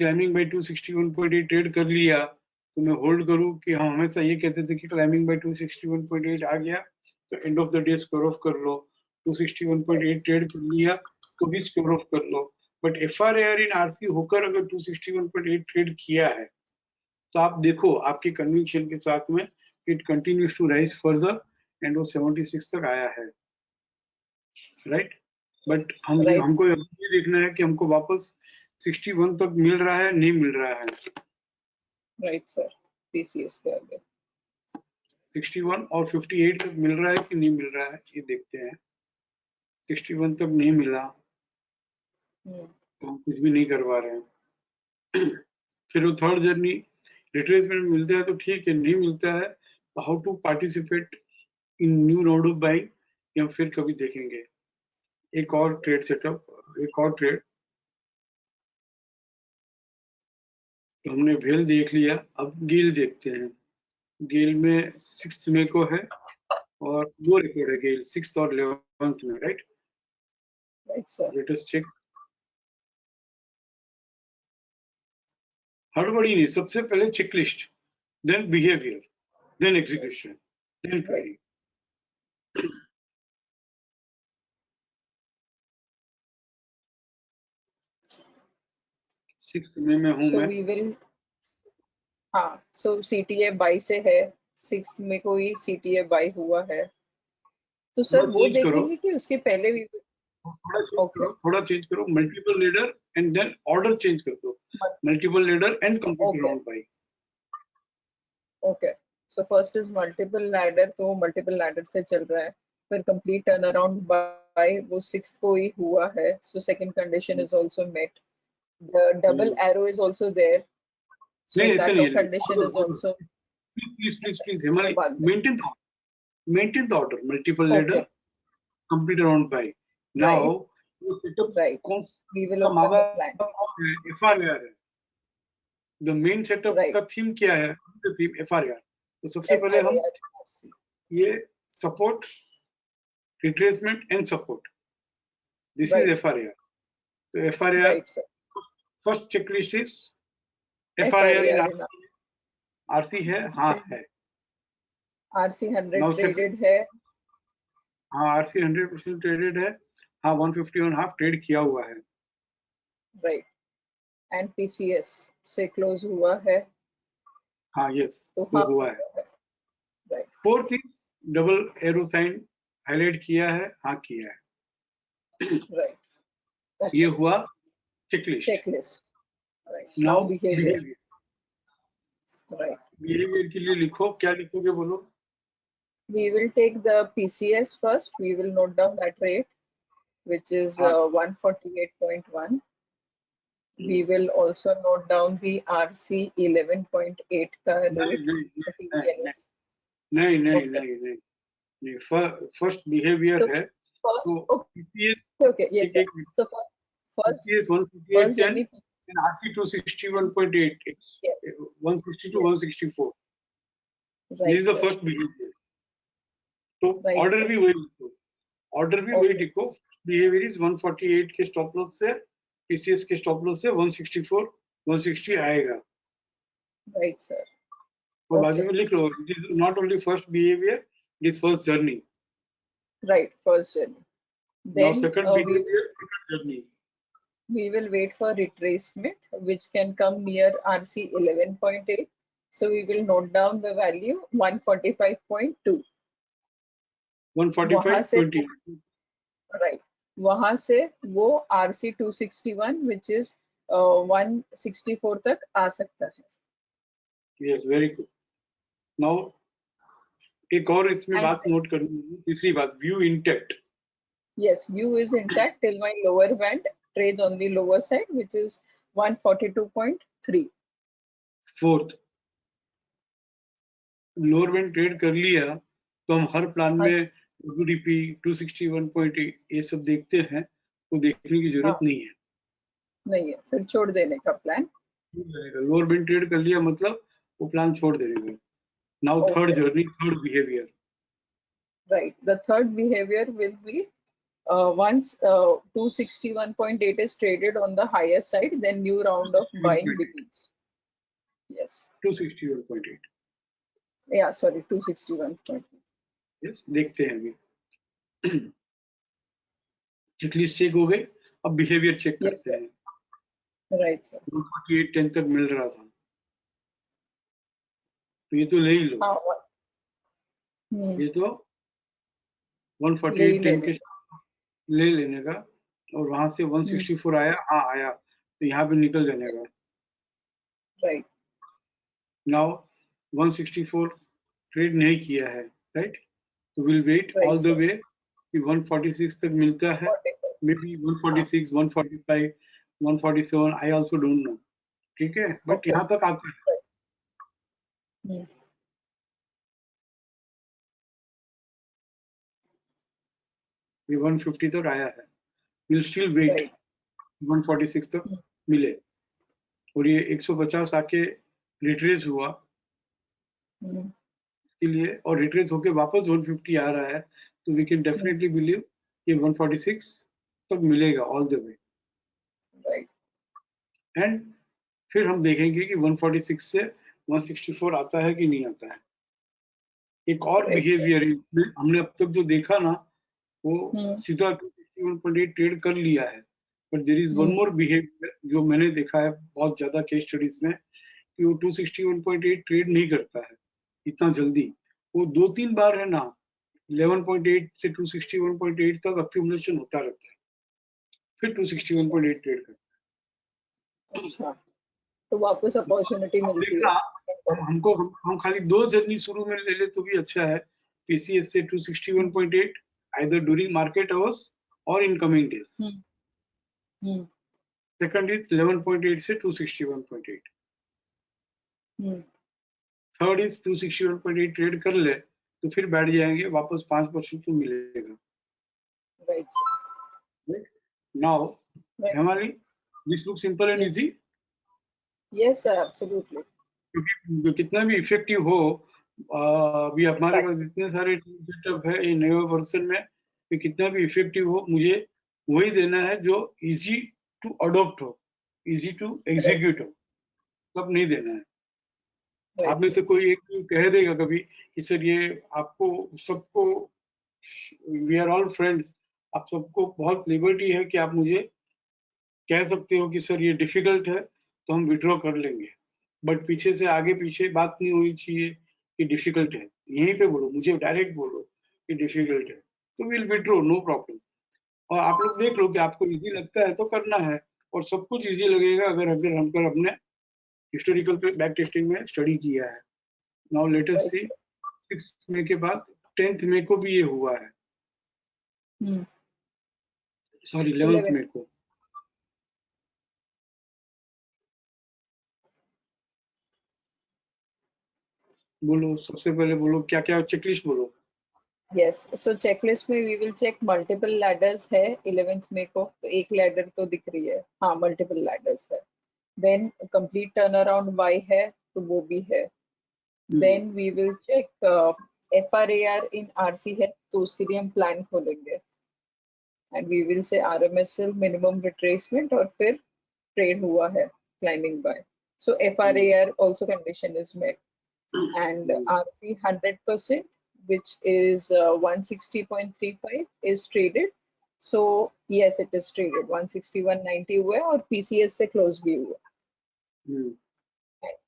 क्लाइंबिंग बाय 261.8 ट्रेड कर लिया तो मैं होल्ड करूं कि हम हमेशा ये कहते थे कि क्लाइंबिंग बाय 261.8 आ गया तो end of the day square of कर लो, 261.8 ट्रेड कर लिया तो भी स्क्वायर ऑफ कर लो। बट FRAR इन RC होकर अगर 261.8 ट्रेड किया है तो आप देखो आपके कन्विक्शन के साथ में it continues to rise further and वो 76 तक आया है, राइट। बट हमको ये देखना है कि हमको वापस 61 तक मिल रहा है नहीं मिल रहा है। राइट सर, PCS के आगे 61 और 58 तक मिल रहा है कि नहीं मिल रहा है ये देखते हैं। 61 तक नहीं मिला तो हम कुछ भी नहीं करवा रहे हैं। फिर वो थर्ड जर्नी रिट्रेसमेंट मिलता है तो ठीक है, नहीं मिलता है तो how to participate in new round of buying या फिर कभी देखेंगे। एक और ट्रेड सेटअप, एक और ट्रेड तो हमने भेल देख लिया, अब गेल देखते हैं। गेल में 6th में को है और वो रिकॉर्ड है गेल 6th और 11th में, राइट। Let us check. हड़बड़ी नहीं, सबसे पहले checklist, then behaviour, then execution, then query. 6 में हूँ So मैं। we will, हाँ, so CTA बाई से है, 6 में कोई CTA बाई हुआ है, तो सर थोड़ा वो चेंज करो, देखेंगे कि उसके पहले भी। थोड़ा चेंज ओके, करो, थोड़ा चेंज करो, multiple leader and then order change कर दो, multiple leader and complete okay round buy. Okay, so first is multiple ladder, तो मल्टीपल लैडर से चल रहा है, फिर कंप्लीट टर्न अराउंड बाय वो 6 को ही हुआ है, so second condition is also met, the double arrow is also there, so नहीं ऐसा दैट नहीं है, कंडीशन इज आल्सो। प्लीज हमारे बाद में, maintain the order, multiple okay, leader complete round by. Now right ये सेटअप राइट, कौन we will सा ओपन द प्लान, FRAR है, द मेन सेटअप राइट, का थीम क्या है? Theme FRAR। तो सबसे पहले हम FRAR, ये support, retracement and support, this is right FRAR। तो FRAR right sir, first checklist is FRAR in FRAR in RC है, हाँ है। RC 100 नाउ ट्रेडेड है, हाँ RC 100% ट्रेडेड है, हाँ 150.5 ट्रेड किया हुआ है। राइट, एंड PCS से क्लोज हुआ है, हाँ यस, तो तो हाँ हुआ है। Right fourth is double arrow sign highlight किया है, हाँ किया है। राइट, ये हुआ checklist. checklist, right, now now behavior, behaviour, right, behaviour के लिए लिखो, क्या लिखोगे बोलो? we will take the PCS first, we will note down that rate, which is हाँ 148.1, we will also note down the RC 11.8 का नहीं rate नहीं for नहीं TVLS, नहीं नहीं okay, नहीं नहीं नहीं, फर्स्ट बिहेवियर so है first, तो okay, PCS, okay, yes sir, एक so first PCS first 158.10 journey, and RC 261.8, it's yes, 160 to yes, 164, this right is the sir, first behavior। तो right ऑर्डर sir, भी वही लिखो, ऑर्डर भी वही okay, लिखो, बिहेवियर इज 148 के स्टॉप लॉस से, PCS के स्टॉप लॉस से 164 160 आएगा, right sir, और बाजू okay, में लिख लो, it is not only first behaviour, it is first journey. right, first journey, now then second we behaviour, second journey, we will wait for retracement, which can come near RC 11.8. So we will note down the value 145.2. वहां से 145.20, right, वहां से वो RC 261 which is 164 तक आ सकता है. Yes very good. Now एक और इसमें And बात नोट करनी है, तीसरी बात, view intact. yes, view is intact till my lower band trades on the lower side, which is 142.3. Fourth, lower band trade कर लिया तो हम हर प्लान हाँ में WDP 261.8 ये सब देखते हैं, तो देखने की जरूरत हाँ, नहीं है। नहीं है, फिर छोड़ देने का प्लान. लोअर बैंड ट्रेड कर लिया मतलब वो प्लान छोड़ देने का। Now third Okay, journey, third behaviour, right. The third behavior will be once 261.8 is traded on the higher side, then new round of buying 261.8, begins. Yes. 261.8, Yeah, sorry, 261.8. Yes देखते हैं अभी। चेकलिस्ट चेक हो गई, अब behaviour check Yes, करते sir. हैं। Right, sir. 148.10 तक मिल रहा था, तो ये तो ले ही लो, What? ये तो ले 148.10 लेने के का. ले लेने का, और वहां से 164 आया, हाँ आया, तो यहाँ पे निकल जाने का। Right. नाउ 164 ट्रेड नहीं किया है, राइट, तो will wait all Right, the sir. Way कि 146 तक मिलता है, 45. May be 146 145 147, I also don't know, ठीक है, बट Okay. यहाँ तक आता है। Right. Hmm. ये 150 तक आया है, विल स्टिल वेट Right. 146 तक Hmm. मिले, और ये 150 आके रिट्रेस हुआ Hmm. इसके लिए, और रिट्रेस होके वापस 150 आ रहा है, तो वी कैन डेफिनेटली बिलीव कि 146 तक मिलेगा all the way. Right. And फिर हम देखेंगे कि 146 से 164 आता है कि नहीं आता है। एक और Right, बिहेवियर है इसमें, हमने अब तक जो देखा ना वो सीधा 261.8 ट्रेड कर लिया है, but there is one more behaviour जो मैंने देखा है बहुत ज्यादा केस स्टडीज में, कि वो 261.8 ट्रेड नहीं करता है इतना जल्दी। वो 2-3 बार है ना 11.8 से 261.8 तक अक्यूमुलेशन होता रहता है, फिर 261.8 ट्रेड करता है। अच्छा, तो वापस अपॉर्चुनिटी अब मिलती देखना, है। हम खाली 2 जर्नी शुरू में ले ले तो भी अच्छा है, पीसीएस से 261.8 either during market hours or in coming days. Second is 11.8 से 261.8. थर्ड इज 261.8 ट्रेड कर ले तो फिर बैठ जाएंगे, वापस 5% तो मिलेगा। Right. Now, Right. Hemali, this looks simple and Yes. easy. Yes, sir, absolutely. क्योंकि जो कितना भी इफेक्टिव हो, अभी हमारे Right. पास इतने सारे सेटअप है ये नए वर्जन में, कि कितना भी इफेक्टिव हो मुझे वही देना है जो इजी टू अडॉप्ट हो, इजी टू एग्जीक्यूट हो, सब नहीं देना है। Right, आप में से कोई एक कह देगा कभी कि सर ये आपको सबको, वी आर ऑल फ्रेंड्स, आप सबको बहुत लिबर्टी है कि आप मुझे कह सकते हो कि सर ये डिफिकल्ट है तो हम विड्रॉ कर लेंगे, बट पीछे से आगे पीछे बात नहीं होनी चाहिए कि डिफिकल्ट है। यहीं पे बोलो, मुझे डायरेक्ट बोलो कि डिफिकल्ट है तो विल विड्रॉ, नो प्रॉब्लम। और आप लोग देख लो कि आपको इजी लगता है तो करना है, और सब कुछ इजी लगेगा अगर अगर हमकर अपने हिस्टोरिकल पे बैक टेस्टिंग में स्टडी किया है। नाउ लेट अस सी, 6 मई के बाद 10 मई को भी ये हुआ है, सॉरी 11 मई को। बोलो, सबसे पहले बोलो क्या क्या चेकलिस्ट बोलो। Yes, so checklist में we will check multiple ladders है 11th मई को, तो एक ladder तो दिख रही है, हाँ multiple ladders है। Then complete turnaround Y है तो वो भी है। Then we will check FRAR in RC है तो उसके लिए हम प्लान खोलेंगे, and we will say RMSL minimum retracement और फिर trade हुआ है climbing by, so FRAR also condition is met, and RC 100% which is 160.35 is traded, so yes it is traded, 161.90 हुआ है और PCS से close भी हुआ।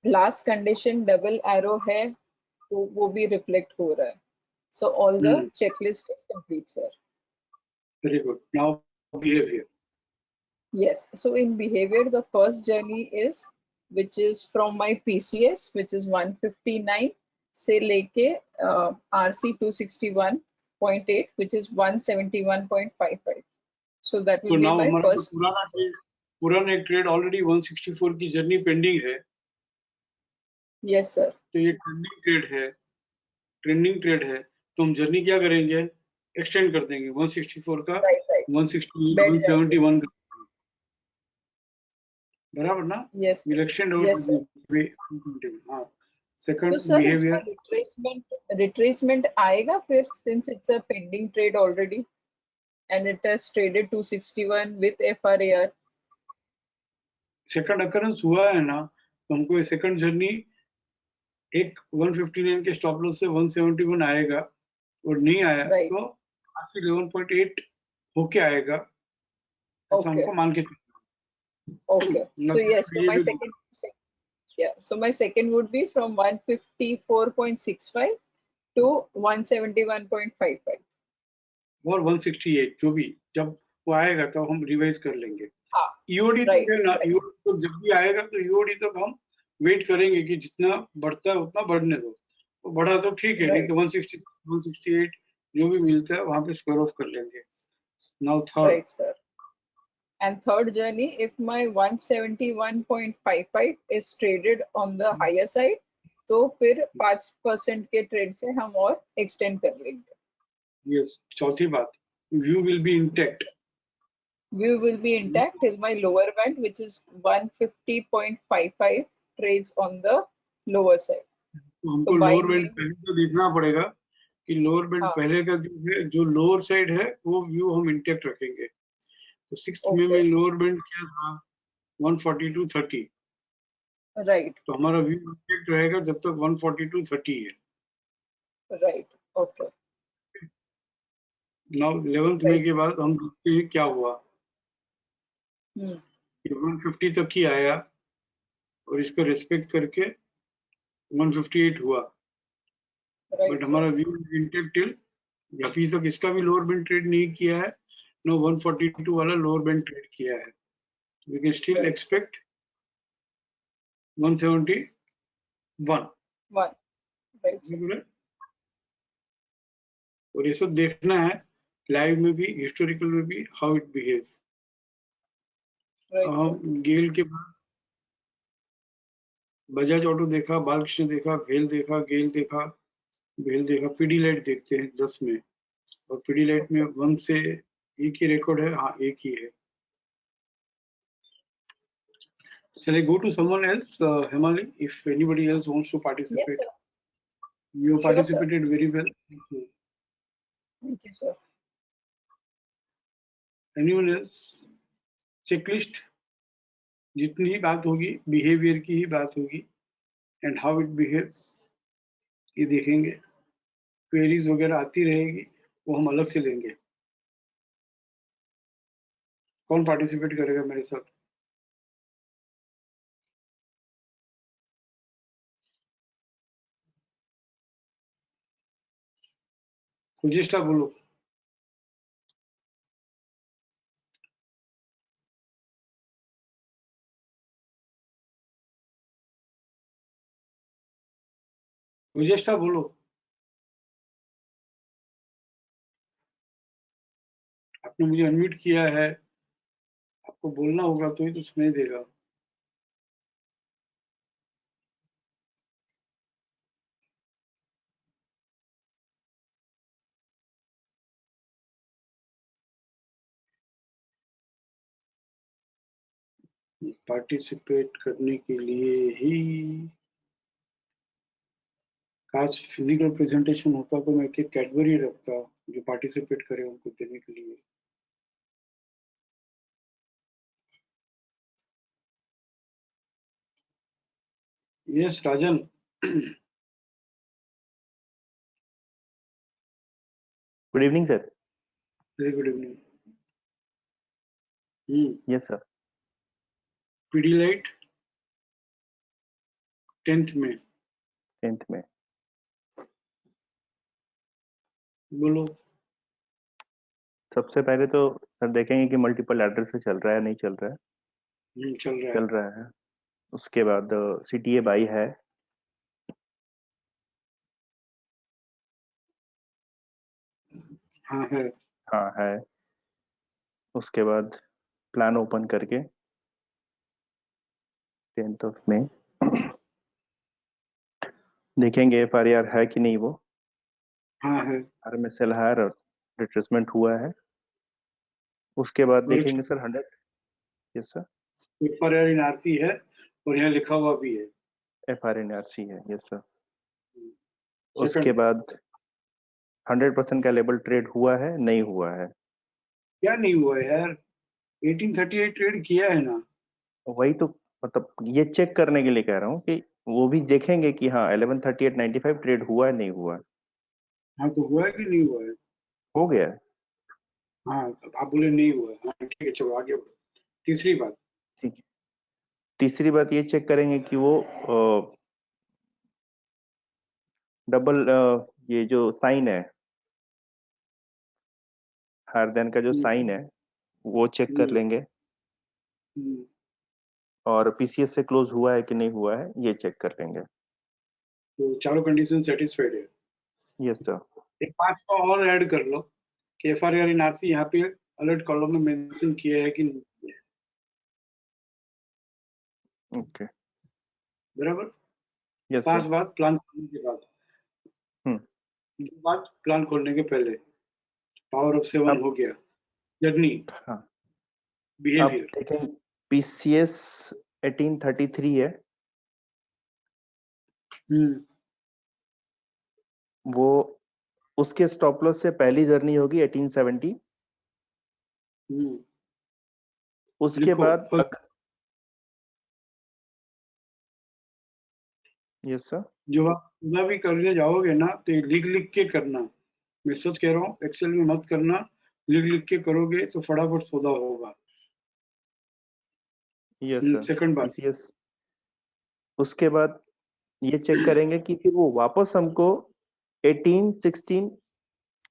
Last condition double arrow है तो वो भी reflect हो रहा है, so all the checklist is complete, sir. Very good. Now behavior. Yes, so in behavior the first journey is which is from my PCS which is 159 से लेके RC 261.8 which is 171.55, so that तो will be now my हमारा first. पुराना एक trade already 164 की journey pending है। Yes sir. तो ये ट्रेंडिंग ट्रेड है तो हम जर्नी क्या करेंगे, एक्सटेंड कर देंगे 164 का, Right. 160 171 बराबर ना। Yes. Extend Yes sir. हाँ। सेकंड तो सर बिहेवियर, इसमें रिट्रेसमेंट आएगा फिर, since it's a pending trade already and it has traded 261 with FRAR. Second occurrence हुआ है ना, तो हमको ये सेकंड जर्नी एक 159 के स्टॉप लॉस से 171 आएगा, और नहीं आया Right. तो 11.8 होके आएगा, ऐसा हमको मान के चलना। Okay. So yes, so my second would be from 154.65 to 171.55. और 168 जो भी, जब वो आएगा तो हम रिवाइज कर लेंगे। हाँ, ईओडी right, तो है ना, right. ईओडी तो जब भी आएगा तो ईओडी तक हम वेट करेंगे कि जितना बढ़ता है उतना बढ़ने दो, तो बढ़ा तो ठीक है, नहीं तो 160 168 जो भी मिलता है वहां पे स्क्वायर ऑफ कर लेंगे। Now third. Right, sir. And third journey, if my 171.55 is traded on the higher side, तो फिर 5% के ट्रेड से हम और एक्सटेंड कर लेंगे। यस, चौथी बात, view will be intact. View will be intact till my lower band, which is 150.55 trades on the lower side. तो हमको तो लोअर buying बैंड में पहले तो देखना पड़ेगा कि लोअर बैंड हाँ, पहले का जो है, जो लोअर साइड है वो व्यू हम इंटैक्ट रखेंगे। तो 6 में okay, लोअर बैंड क्या था, 142.30, right, तो हमारा व्यू इंटैक्ट रहेगा जब तक 142.30 है। Right. Okay. नाउ 11th में के बाद हम देखते हैं क्या हुआ। Hmm. ये 150 तक ही आया और इसको रेस्पेक्ट करके 158 हुआ, Right, बट sir. हमारा व्यू इंटेक्ट टिल अभी तक इसका भी लोअर बैंड ट्रेड नहीं किया है, नो 142 वाला लोअर बैंड ट्रेड किया है। We can still Right. Expect 171। One. Right, sir. और ये सब देखना है लाइव में भी, हिस्टोरिकल में भी, how it behaves. Right, sir. हम गेल के बाद बजाज ऑटो देखा, बालकृष्ण देखा, भेल देखा, गेल देखा, भेल देखा, पीडीलाइट देखते हैं 10 में, और पीडीलाइट में 1 से एक ही रिकॉर्ड है, हाँ एक ही है। Shall I go to someone else, Hemali, if anybody else wants to Yes, participate? sir. You Sure, participated very well. Thank you. Thank you, sir. Anyone else? Checklist, जितनी बात होगी बिहेवियर की ही बात होगी, एंड हाउ इट बिहेव्स ये देखेंगे। Queries वगैरह आती रहेगी, वो हम अलग से लेंगे। कौन पार्टिसिपेट करेगा मेरे साथ? कुजिष्ठा बोलो। कुजिष्ठा बोलो। आपने मुझे अनम्यूट किया है, आपको बोलना होगा तो ही तो सुनाई देगा। पार्टिसिपेट करने के लिए ही काश फिजिकल प्रेजेंटेशन होता तो मैं एक कैडबरी रखता जो पार्टिसिपेट करे उनको देने के लिए। यस राजन। Good evening, sir. Very good evening. Yes, sir. Pidilite 10th में 10th में बोलो। सबसे पहले तो सर देखेंगे कि मल्टीपल एड्रेस से चल रहा है नहीं चल रहा है। चल रहा है। चल रहा है। उसके बाद CTA बाई है। हाँ है। हाँ है। उसके बाद प्लान ओपन करके 10th ऑफ मई देखेंगे FRAR है कि नहीं, वो हाँ है। RMSL है और रिट्रेसमेंट हुआ है। उसके बाद देखेंगे सर 100। Yes sir. FRAR इन आरसी है और यहाँ लिखा हुआ भी है। FRAR इन RC है। Yes sir. Second, उसके बाद 100% का लेबल ट्रेड हुआ है नहीं हुआ है। क्या नहीं हुआ है यार, 1838 ट्रेड किया है ना। वही तो मतलब ये चेक करने के लिए कह रहा हूँ कि वो भी देखेंगे कि हाँ 1138.95 ट्रेड हुआ है नहीं हुआ है। हाँ तो हुआ है कि नहीं हुआ है? हो गया है। हाँ आप बोले नहीं हुआ है, हाँ ठीक है चलो आगे बढ़ो। तीसरी बात, ठीक है। तीसरी बात ये चेक करेंगे कि वो डबल ये जो साइन है, हायर देन का जो साइन है वो चेक कर लेंगे, हम्म, और PCS से क्लोज हुआ है कि नहीं हुआ है ये चेक कर लेंगे। तो चारों कंडीशन सेटिस्फाइड है। Yes sir. एक पांचवा और ऐड कर लो कि FRAR इन आरसी यहाँ पे अलर्ट कॉलम में मेंशन किया है कि नहीं किया है। ओके। बराबर। यस पांच सर। बात प्लान खोलने के बाद, दो बात प्लान खोलने के पहले। पावर ऑफ 7 अब हो गया। जर्नी, हाँ अब बिहेवियर, देखें PCS 1833 है, वो उसके स्टॉप लॉस से पहली जर्नी होगी 1870। उसके लिखो बाद फर्स्ट यस सर। जो आप सौदा भी करने जाओगे ना तो ये लिख लिख के करना, मैं सच कह रहा हूँ, एक्सेल में मत करना, लिख लिख के करोगे तो फटाफट सौदा होगा। Yes sir. सेकंड बात, टीसीएस उसके बाद ये चेक करेंगे कि फिर वो वापस हमको 18 16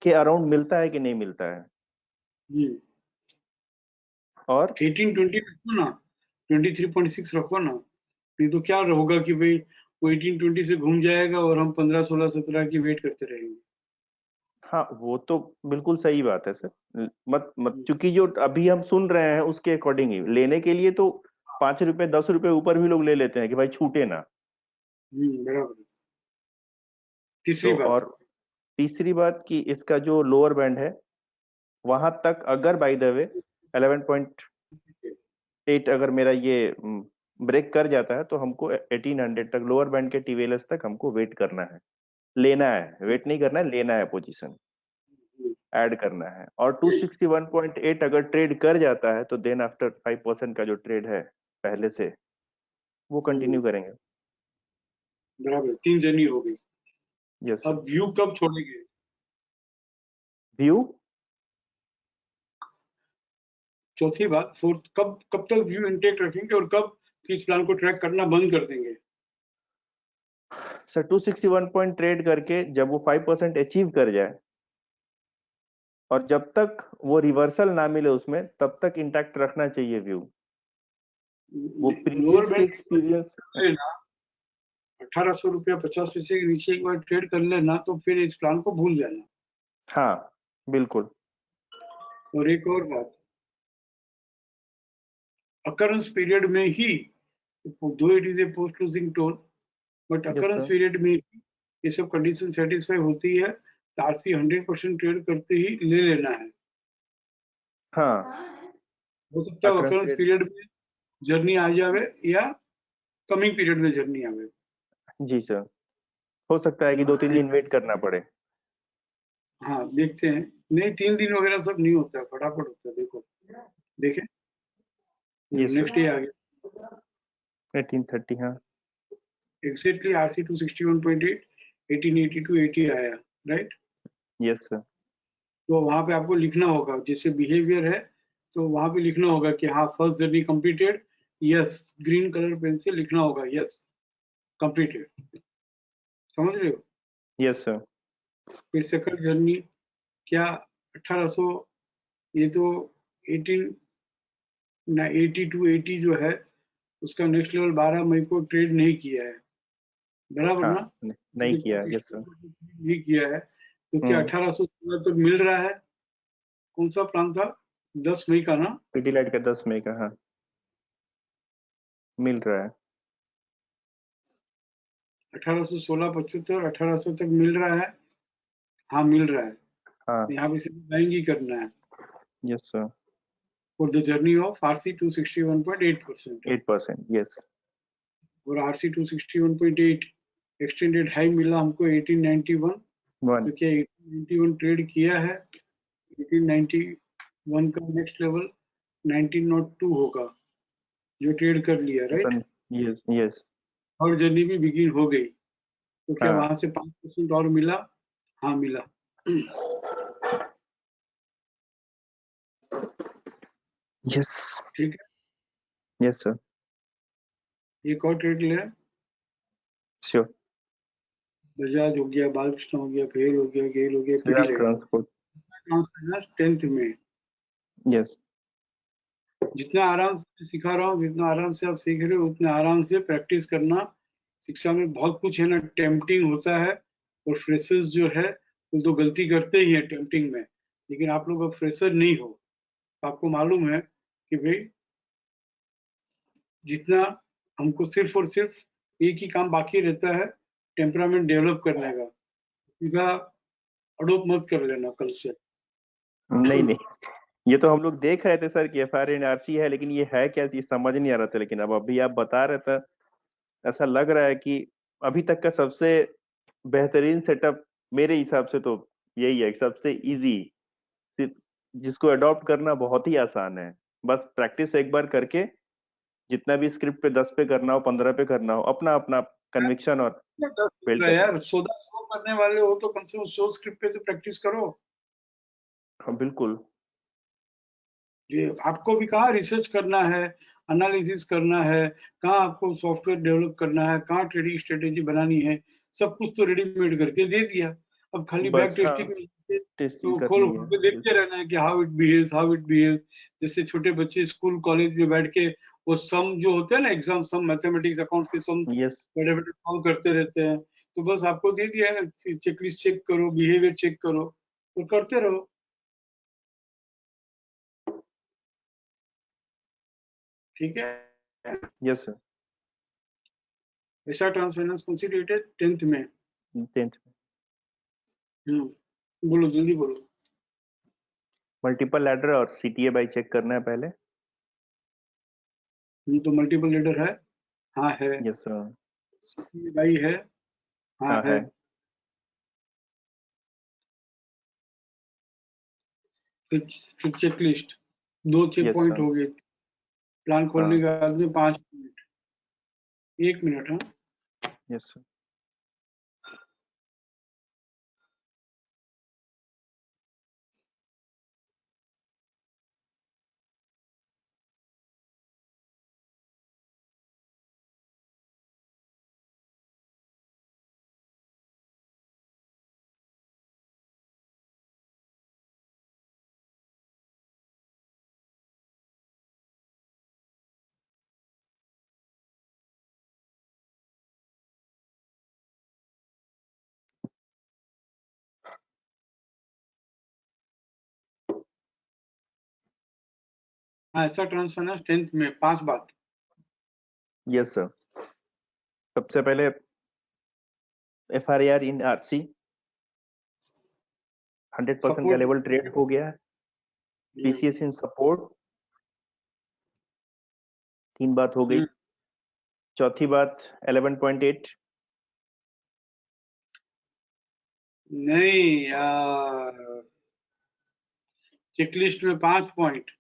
के अराउंड मिलता है कि नहीं मिलता है। और 18-20 रखो ना, 23.6 रखो ना, नहीं तो क्या होगा कि भाई वो 18-20 से घूम जाएगा और हम 15 16 17 की वेट करते रहेंगे। हाँ वो तो बिल्कुल सही बात है सर। मत मत क्योंकि जो अभी हम सुन रहे हैं उसके अकॉर्डिंग ही लेने के लिए तो 5 रुपए 10 रुपए ऊपर भी लोग ले लेते हैं कि भाई छूटे ना। बराबर। तीसरी तो बात, और तीसरी बात कि इसका जो लोअर बैंड है वहां तक अगर बाय द वे 11.8 अगर मेरा ये ब्रेक कर जाता है तो हमको 1800 तक लोअर बैंड के टीवीएलएस तक हमको वेट करना है, लेना है, वेट नहीं करना है, लेना है, पोजीशन ऐड करना है। और 261.8 अगर ट्रेड कर जाता है तो देन आफ्टर 5% का जो ट्रेड है पहले से वो कंटिन्यू करेंगे। बराबर, 3 जर्नी हो गई। यस अब व्यू कब छोड़ेंगे? व्यू चौथी बात, फोर्थ, कब कब तक व्यू इंटेक रखेंगे और कब इस प्लान को ट्रैक करना बंद कर देंगे? सर 261 पॉइंट ट्रेड करके जब वो 5% अचीव कर जाए और जब तक वो रिवर्सल ना मिले उसमें तब तक इंटैक्ट रखना चाहिए व्यू। वो लोअर प्रीवियस के बैंड एक्सपीरियंस। लेना, 1800 रुपया 50 पैसे के नीचे एक बार ट्रेड कर लेना तो फिर इस प्लान को भूल जाना। हाँ बिल्कुल। और एक और बात, अकरेंस पीरियड में ही, दो it is a post closing toll, but yes occurrence sir. Period में ही ये सब कंडीशन सेटिस्फाई होती है तो आरसी 100% ट्रेड करते ही ले लेना है। हाँ हो सकता है अक्रंस अकरेंस पीरियड। पीरियड में जर्नी आ जावे या कमिंग पीरियड में जर्नी आवे। जी सर, हो सकता है कि 2-3 दिन वेट करना पड़े। हाँ देखते हैं, नहीं 3 दिन वगैरह सब नहीं होता है, फटाफट होता है। देखो देखें, यस नेक्स्ट डे सर। आ गया 1830 हाँ। एग्जैक्टली आरसी 261.8, 1882 80 आया, राइट। Yes sir. तो वहां पे आपको लिखना होगा, जैसे बिहेवियर है तो वहां पे लिखना होगा कि हाँ first journey completed, yes, green colour pen से लिखना होगा यस कंप्लीटेड, समझ रहे हो। Yes sir. फिर सेकंड जर्नी क्या, 1800, ये तो 18 ना 82 80 जो है उसका नेक्स्ट लेवल 12 मई को ट्रेड नहीं किया है, बराबर हाँ ना। नहीं किया। Yes sir. नहीं किया है तो क्या 1816 तक मिल रहा है? कौन सा प्लान था? 10 मई का ना, पीटी लाइट का 10 मई का हाँ मिल रहा है। 1816 75 1800 तक मिल रहा है, हाँ मिल रहा है। हाँ यहाँ पे सिर्फ बाइंग ही करना है yes sir. For the journey of RC 261.8%। 8% yes. और आरसी 261.8 एक्सटेंडेड हाई मिला हमको 1891, 1 तो क्या 1891 ट्रेड किया है? 1891 का नेक्स्ट लेवल 1902 होगा जो ट्रेड कर लिया, राइट। Yes yes. और जर्नी भी बिगिन हो गई, तो क्या हाँ वहां से 5% और मिला? हाँ मिला। यस ठीक यस सर। है, एक और ट्रेड ले, श्योर। बजाज हो गया, बालकृष्ण हो गया, गेल हो गया, गेल हो गया, श्रीराम पीडीलाइट ट्रांसपोर्ट। 10th में। यस जितना आराम से सिखा रहा हूँ, जितना आराम से आप सीख रहे हो उतना आराम से प्रैक्टिस करना। शिक्षा में बहुत कुछ है ना, टेम्पटिंग होता है, और फ्रेशर्स जो है वो तो गलती करते ही है टेम्पटिंग में, लेकिन आप लोग अब फ्रेशर नहीं हो, तो आपको मालूम है कि भाई जितना हमको सिर्फ और सिर्फ एक ही काम बाकी रहता है, टेम्परामेंट डेवलप करने का, सीधा अडोप मत कर लेना कल से। नहीं नहीं, ये तो हम लोग देख रहे थे सर कि एफआरए एनआरसी है, लेकिन ये है क्या चीज समझ नहीं आ रहा था। लेकिन अब अभी आप बता रहे थे, ऐसा लग रहा है कि अभी तक का सबसे बेहतरीन सेटअप मेरे हिसाब से तो यही है, सबसे इजी, जिसको अडॉप्ट करना बहुत ही आसान है। बस प्रैक्टिस एक बार करके जितना भी स्क्रिप्ट पे 10 पे करना हो 15 पे करना हो, अपना अपना कन्विक्शन और build करना। यार सौदा शो करने वाले हो तो कम से कम शो स्क्रिप्ट पे तो प्रैक्टिस करो। हाँ बिल्कुल। ये आपको भी कहाँ रिसर्च करना है, एनालिसिस करना है, कहाँ आपको सॉफ्टवेयर डेवलप करना है, कहाँ ट्रेडिंग स्ट्रेटेजी बनानी है, सब कुछ तो रेडीमेड करके दे दिया। अब खाली बैक बस हाँ टेस्टिंग टेस्टिंग तो करनी खोल है के देखते बस। रहना है कि how it behaves, how it behaves. जैसे छोटे बच्चे स्कूल कॉलेज में बैठ के वो सम जो होते हैं ना, एग्जाम सम, मैथमेटिक्स अकाउंट्स के सम यस बड़े बड़े सम करते रहते हैं। तो बस आपको दे दिया है, चेकलिस्ट चेक करो, बिहेवियर चेक करो, तो करते रहो। ठीक है। Yes sir. ऐसा ट्रांसफाइनेंस कौन सी डेट है? 10th में। 10th बोलो जल्दी बोलो। मल्टीपल लैडर और CTA बाई चेक करना है पहले। तो मल्टीपल लीडर है, हाँ है। Yes sir. भाई है, हाँ हाँ है। है। फिर checklist, 2 check yes point sir. हो गए। प्लान खोलने हाँ के बाद में 5 मिनट, 1 मिनट। हाँ, यस सर। ऐसा ट्रांसफाइनेंस 10th में 5 बात। Yes sir. सबसे पहले FRAR इन RC 100% का सपोर्ट लेवल ट्रेड हो गया है। PCS इन सपोर्ट 3 बात हो गई। चौथी बात 11.8। नहीं यार, चेकलिस्ट में 5 पॉइंट,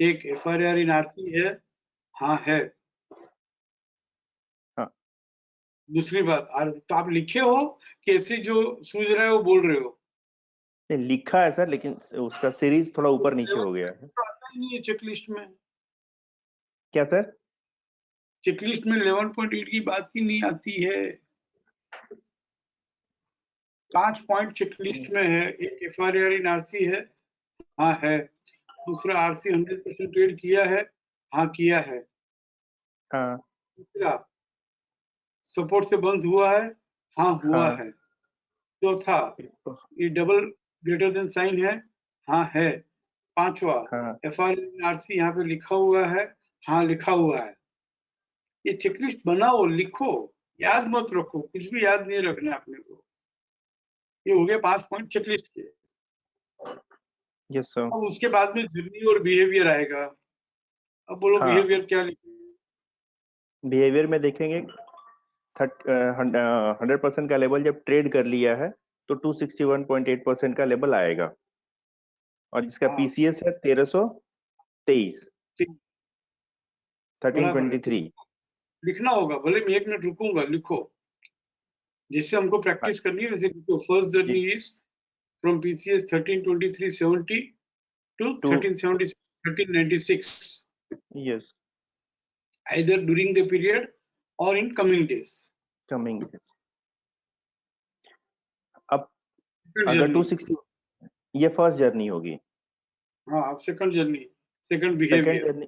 एक FRAR इन RC है, हाँ है। हाँ दूसरी बात, तो आप लिखे हो कि ऐसे जो सूझ रहा है वो बोल रहे हो? नहीं लिखा है सर, लेकिन उसका सीरीज थोड़ा ऊपर नीचे हो गया है। तो आता ही नहीं है चेकलिस्ट में। क्या सर? चेकलिस्ट में 11.8 की बात ही नहीं आती है। 5 पॉइंट चेकलिस्ट में है, एक FRAR इन RC है, हाँ है। दूसरा RC 100% ट्रेड किया है, हाँ किया है। हाँ तीसरा सपोर्ट से बंद हुआ है, हाँ हुआ हाँ है। चौथा ये डबल ग्रेटर देन साइन है, हाँ है। पांचवा हाँ FRAR इन RC यहाँ पे लिखा हुआ है, हाँ लिखा हुआ है। ये चेकलिस्ट बनाओ, लिखो, याद मत रखो, कुछ भी याद नहीं रखना है अपने को। ये हो गया 5 पॉइंट चेकलिस्ट के। Yes sir. अब उसके बाद में जर्नी और बिहेवियर आएगा। अब बोलो हाँ बिहेवियर क्या लिखें? बिहेवियर में देखेंगे 100% का लेवल जब ट्रेड कर लिया है तो 261.8% का लेवल आएगा, और जिसका हाँ, PCS है 1323 ठीक, बराबर है। तो 1323। लिखना होगा, भले मैं 1 मिनट रुकूंगा, लिखो। जिससे हमको प्रैक्टिस करनी है वैसे लिखो। फर्स्ट जर्नी जी is from PCS 1323.70 to to 1396, yes either during the period or in coming days. Coming. अब सेकंड अगर जर्नी, 260, ये फर्स्ट जर्नी होगी। हाँ अब second journey, second second behaviour. Journey,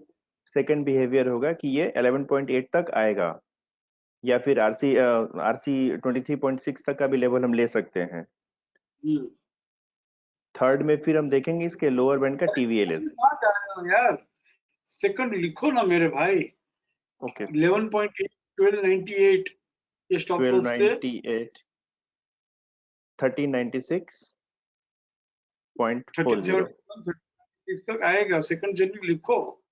second behaviour होगा कि ये 11.8 तक आएगा, या फिर RC 23.6 तक का भी लेवल हम ले सकते हैं। थर्ड में फिर हम देखेंगे इसके लोअर बैंड का TVLS। कहाँ जा रहे हो यार, सेकंड लिखो ना मेरे भाई। ओके 11.8, 1298 ये स्टॉप लॉस से 1298 1396.40। 1371 तक आएगा। सेकंड जर्नी लिखो,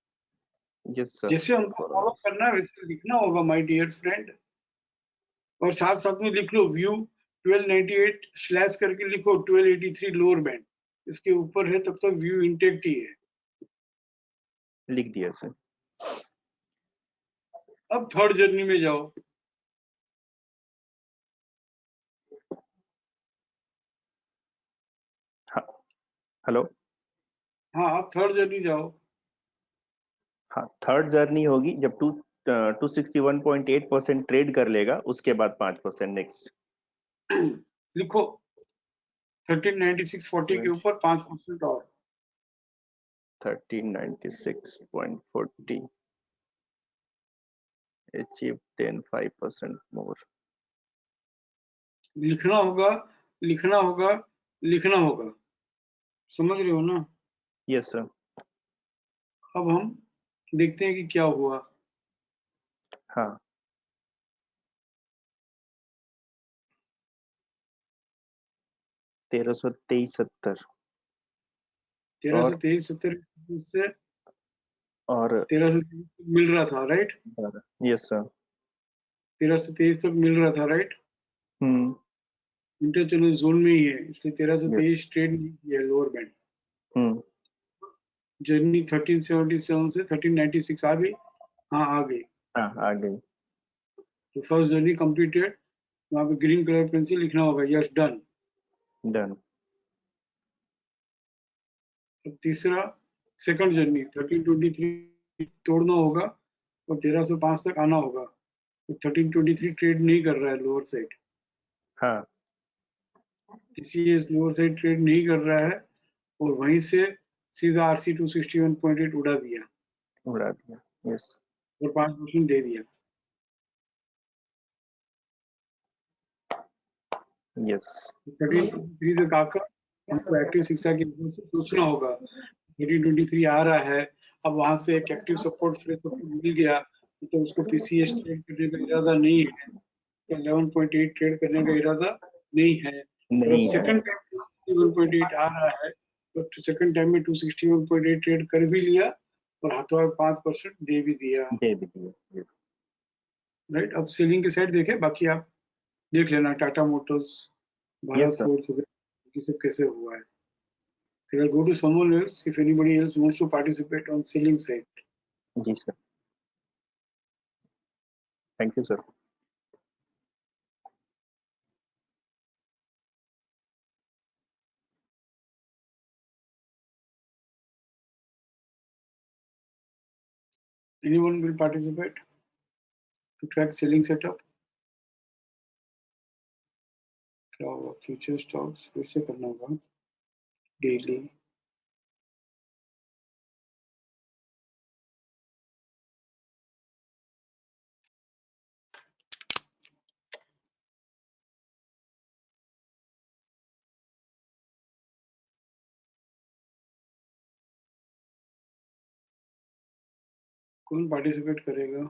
यस सर। जैसे हमको फॉलो करना है वैसे लिखना होगा माय डियर फ्रेंड। और साथ साथ में लिख लो व्यू 1298 स्लैश करके लिखो 1283 लोअर बैंड, इसके ऊपर है तब तक व्यू इंटेक्ट ही है। लिख दिया सर। अब थर्ड जर्नी में जाओ। हेलो, हाँ आप थर्ड जर्नी जाओ। हाँ थर्ड जर्नी होगी जब 261.8% ट्रेड कर लेगा, उसके बाद 5% नेक्स्ट। लिखो 1396.40 के ऊपर 5% और। 1396.40 achieve 5% more। लिखना होगा, लिखना होगा, लिखना होगा, समझ रहे हो ना? Yes sir. अब हम देखते हैं कि क्या हुआ। हाँ 1323.70 1323.70 से और 1323 मिल रहा था, राइट? Yes sir. 1323 तक मिल रहा था, राइट? हम्म। इंटरचैनल जोन में ही है, इसलिए 1323 ट्रेड नहीं किया लोअर बैंड। हम्म। जर्नी 1377 से 1396 आ गई। हाँ आ गई। हाँ आ गई। तो फर्स्ट जर्नी कंप्लीटेड, वहाँ पे ग्रीन कलर पेन से लिखना होगा यस डन। डन। अब तीसरा सेकंड जर्नी 1323 तोड़ना होगा और 1305 तक आना होगा। तो 1323 ट्रेड नहीं कर रहा है लोअर साइड, हाँ इसीलिए लोअर साइड ट्रेड नहीं कर रहा है और वहीं से सीधा आरसी 261.8 उड़ा दिया उड़ा दिया। यस। और 5% दे दिया। यस। 1323 तक आकर हमको एक्टिव शिक्षा के हिसाब से सोचना होगा। 1323 आ रहा है, अब वहां से एक एक्टिव सपोर्ट फ्रेश सपोर्ट मिल गया तो उसको पीसीएस ट्रेड करने का इरादा नहीं है, 11.8 ट्रेड करने का इरादा नहीं है। और अब नहीं है। सेकंड टाइम 261.8 आ रहा है तो सेकंड टाइम में 261.8 ट्रेड कर भी लिया और हाथों हाथ 5% दे भी दिया, दे भी दिया। Yes. राइट? अब सेलिंग की साइड देखें, बाकी आप देख लेना Tata Motors, Yes, Bharat sir. Force वगैरह ये सब कैसे हुआ है। So I'll go to someone else if anybody else wants to participate on selling side. जी sir. Thank you sir. Anyone will participate to track selling setup? क्या होगा? फ्यूचर स्टॉक्स फिर से करना होगा डेली। कौन पार्टिसिपेट करेगा?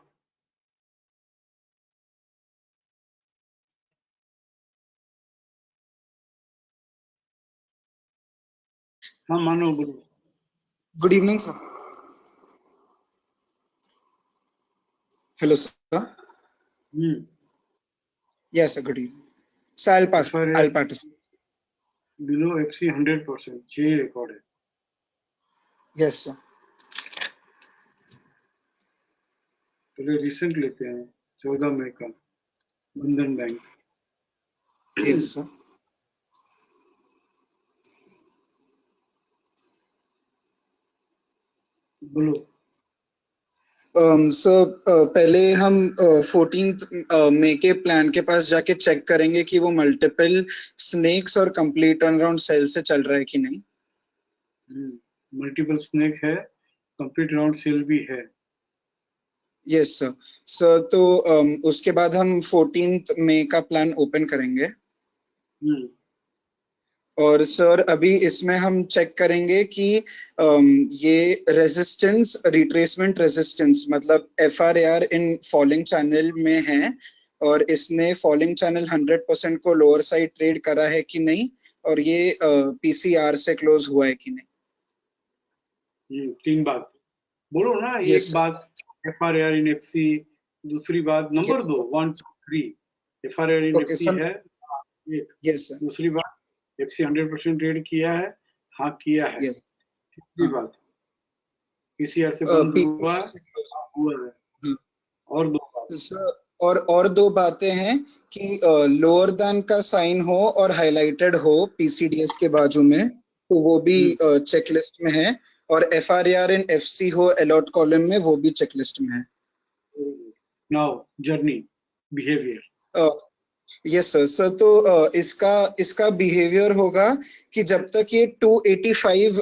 हाँ मानो बोलो। Good evening, sir. Hello, sir. Yes, sir. Good evening. So I'll participate. Below FC 100% 6 record है। Yes, sir. पहले रिसेंट लेते हैं 14 मई का बंधन बैंक। Yes, sir. बोलो। पहले हम 14 मई के प्लान के पास जाके चेक करेंगे कि वो मल्टीपल स्नेक्स और कंप्लीट टर्नअराउंड सेल से चल रहा है कि नहीं। मल्टीपल स्नेक है, कंप्लीट राउंड सेल भी है। Yes sir. सर तो उसके बाद हम 14 मई का प्लान ओपन करेंगे। और सर अभी इसमें हम चेक करेंगे कि ये रेजिस्टेंस रिट्रेसमेंट रेजिस्टेंस मतलब FRAR इन फॉलिंग चैनल में है और इसने फॉलिंग चैनल 100% को लोअर साइड ट्रेड करा है कि नहीं और ये PCR से क्लोज हुआ है कि नहीं। तीन बात बोलो ना। Yes, एक sir. बात FRAR इन FC, दूसरी बात नंबर 2 1 2 3 FRAR इन Okay, FC sir. है एक, Yes, sir. दूसरी बात FC 100% ट्रेड किया है, हाँ किया है। Yes. तीसरी बात PCR से बंद हुआ PCR से close हुआ है। है। और दो बात सर और दो बातें हैं कि लोअर देन का साइन हो और हाईलाइटेड हो PCDS के बाजू में। तो वो भी चेकलिस्ट में है, और FRAR इन FC हो अलॉट कॉलम में, वो भी चेकलिस्ट में है। Now journey behavior. Yes sir, तो इसका बिहेवियर होगा कि जब तक ये 285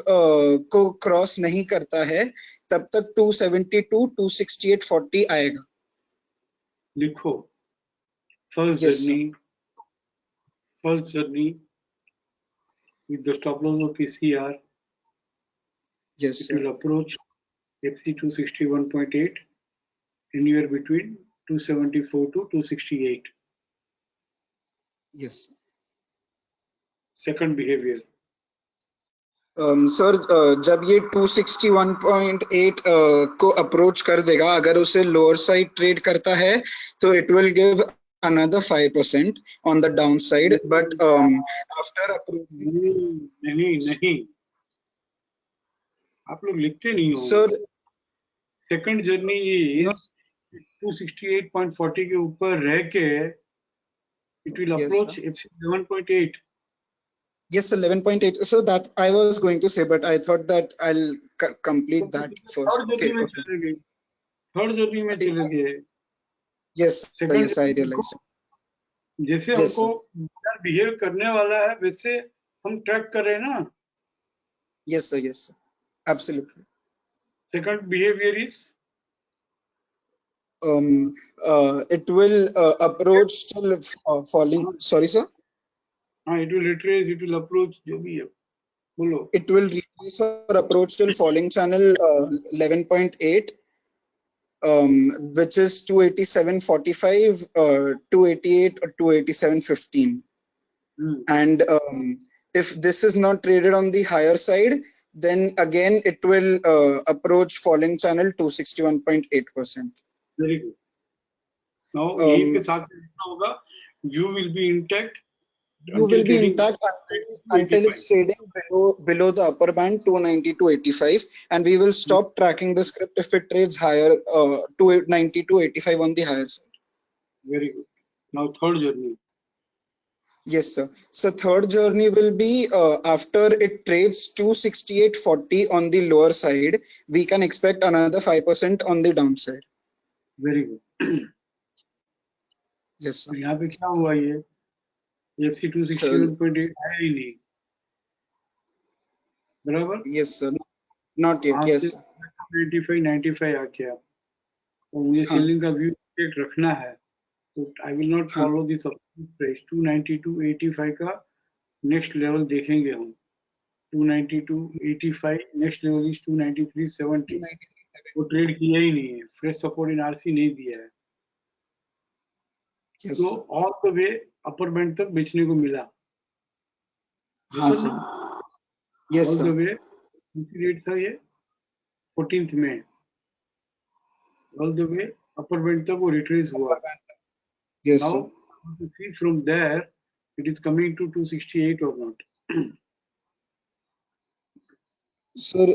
को क्रॉस नहीं करता है तब तक 272, 268, 40 आएगा। लिखो first Yes, sir. journey with the stop loss of PCR, Yes, it sir. will approach FC 261.8 anywhere between 274 to 268. Yes. Second behavior. Sir जब ये 261.8 को अप्रोच कर देगा, अगर उसे लोअर साइड ट्रेड करता है तो it will give another 5% on the downside, but after approaching, नहीं आप लोग लिखते नहीं हो। sir, सेकंड जर्नी ये 268.40 के ऊपर रह के it will Yes, approach sir. FC 11.8. Yes, 11.8. So that I was going to say, but I thought that I'll complete that first. Third Okay. Journey में चले गए, थर्ड जर्नी में चले गए। Yes, Second yes, I realized. जैसे Yes, हमको behave करने वाला है वैसे हम ट्रैक कर रहे हैं ना। Yes, sir. Yes, sir. Absolutely. Second behaviour is It will approach till falling. Sorry, sir. हाँ, it will retrace, it will approach, जो भी है बोलो। It will retrace or approach till falling channel 11.8, which is 287.45, 288 or 287.15. And if this is not traded on the higher side, then again it will approach falling channel 261.8%. Very good. Now ये के साथ लिखना होगा you will be intact, You will be intact until it's trading below the upper band 290 to 85, and we will stop tracking the script if it trades higher 290 to 85 on the higher side. Very good. Now third journey. Yes, sir. So third journey will be after it trades 268.40 on the lower side, we can expect another 5% on the downside. Very good. Yes, sir. यहाँ पे क्या हुआ, ये FC 261.8 है ही नहीं, बराबर। Yes, sir. Not yet. Yes, sir. 95 आ गया, और मुझे हाँ. सेलिंग का व्यू रखना है, तो I will not follow this price. 292.85 का नेक्स्ट लेवल देखेंगे हम। 292.85 नेक्स्ट लेवल इज 293.70। वो ट्रेड किया ही नहीं है, फ्रेश सपोर्ट इन आरसी नहीं दिया है, Yes, तो sir. All the way upper band तक बेचने को मिला। हाँ, sir. Yes, all the sir. Way rate था ये 14th में, all the way upper band तक वो रिट्रेस हुआ। Yes, now sir. to see from there it is coming to 268 or not. Sir,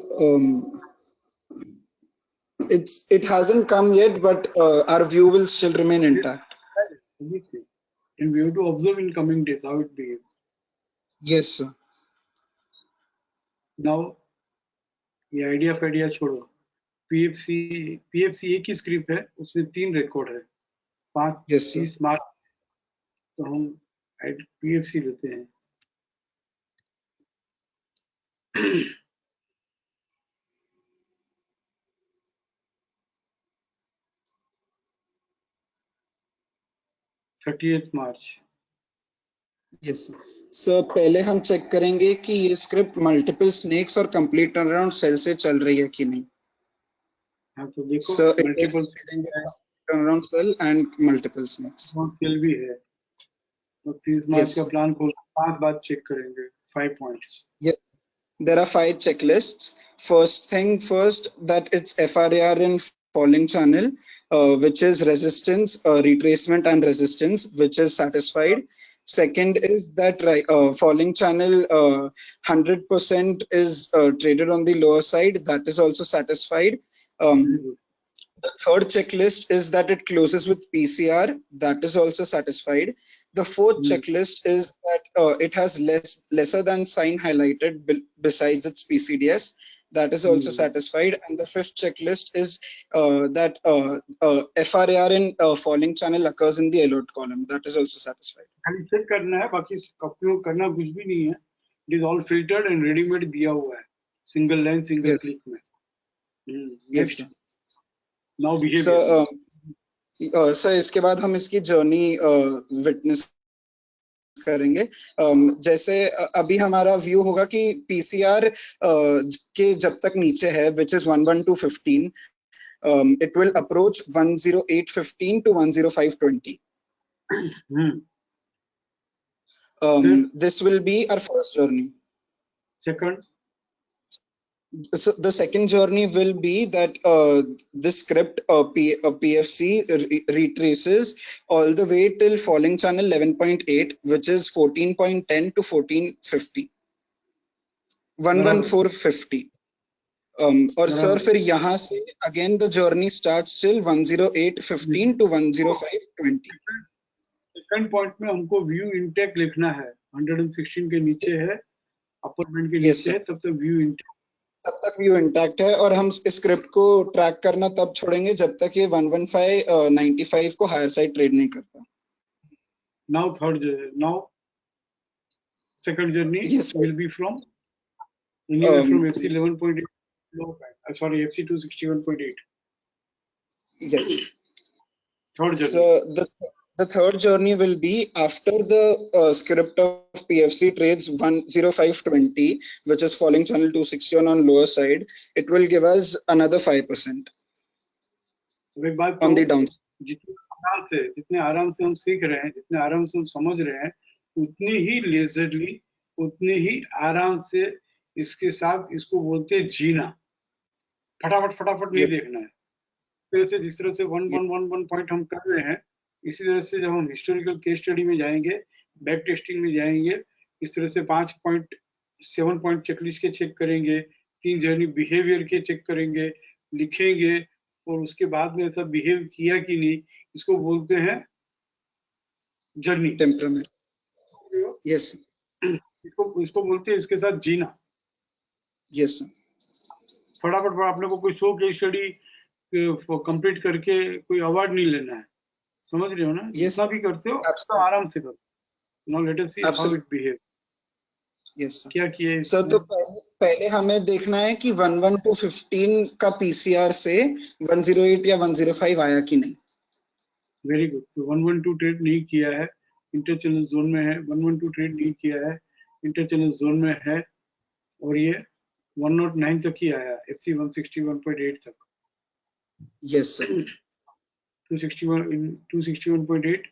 it hasn't come yet, but our view will still remain intact. Obviously. And we have to observe in coming days how it behaves. Yes, sir. Now ये idea छोड़ो, PFC एक ही script है, उसमें 3 record है, 5-30 मार्च, तो हम PFC लेते हैं। मार्च। Yes, sir. So पहले हम चेक करेंगे कि ये स्क्रिप्ट मल्टीपल स्नेक्स और कंप्लीट टर्नअराउंड सेल से चल रही है कि नहीं। हाँ, तो देखो So it is multiple turnaround cell and multiple snakes. Sell भी है, तो 30 मार्च का प्लान खोल 5 बात चेक करेंगे, 5 points. Yeah, there are 5 checklists. First thing first, that it's FRAR in falling channel, which is resistance, retracement and resistance, which is satisfied. Second is that falling channel 100% is traded on the lower side, that is also satisfied. The third checklist is that it closes with PCR. That is also satisfied. The fourth checklist is that it has lesser than sign highlighted besides its PCDS. That is also satisfied. And the fifth checklist is that FRAR in falling channel occurs in the alert column. That is also satisfied. खाली check करना है, बाकी upload करना कुछ भी नहीं है. It is all filtered and ready-made दिया हुआ है, single line, single Yes. click में. Yes, sir. Now behavior. Sir इसके बाद हम इसकी जर्नी विटनेस करेंगे. जैसे अभी हमारा व्यू होगा कि पीसीआर के जब तक नीचे है, which is 11215, it will approach 10815 to 10520. This will be our first journey. Second. So the second journey will be that this script PFC retraces all the way till falling channel 11.8, which is 14.10 to 1450, 11450. और sir फिर यहाँ से again the journey starts till 10815 to 10520. Second point में हमको view intact लिखना है. 116 के नीचे है, upper band के नीचे है, तब तक view intact. तब तक व्यू इंटैक्ट है और हम स्क्रिप्ट को ट्रैक करना तब छोड़ेंगे जब तक ये 11595 को हायर साइड ट्रेड नहीं करता. Now second journey will be from FC 11.8 sorry FC 261.8. Yes. Third journey. So the third journey will be after the script of PFC trades 10520, which is falling channel 261 on lower side. It will give us another 5% on the downside. जितने आराम से हम सीख रहे हैं, जितने आराम से हम समझ रहे हैं, उतनी ही लेजरली, उतनी ही आराम से इसके साथ इसको बोलते हैं जीना. फटाफट नहीं देखना है. जिस तरह से 1111 पॉइंट हम कर रहे हैं, इसी तरह से जब हम हिस्टोरिकल केस स्टडी में जाएंगे, बैक टेस्टिंग में जाएंगे, इस तरह से 7 पॉइंट चेकलिस्ट के चेक करेंगे, 3 जर्नी बिहेवियर के चेक करेंगे, लिखेंगे, और उसके बाद में ऐसा बिहेव किया कि नहीं, इसको बोलते हैं जर्नी. टेम्परामेंट. यस. इसको बोलते हैं इसके साथ जीना. यस. फटाफट आपने को कोई 100 केस स्टडी कंप्लीट करके कोई अवार्ड नहीं लेना है. समझ रहे हो ना? जितना भी करते हो तो आराम से करो. Now let us see how it behaves. Yes. क्या किया सर? तो पहले हमें देखना है कि 11215 का पीसीआर से 108 या 105 आया कि नहीं. Very good. तो 112 ट्रेड नहीं किया है, इंटर चैनल जोन में है. 112 ट्रेड नहीं किया है, इंटर चैनल जोन में है, और ये 109 तक ही आया, FC 161.8 तक. Yes sir. 261.8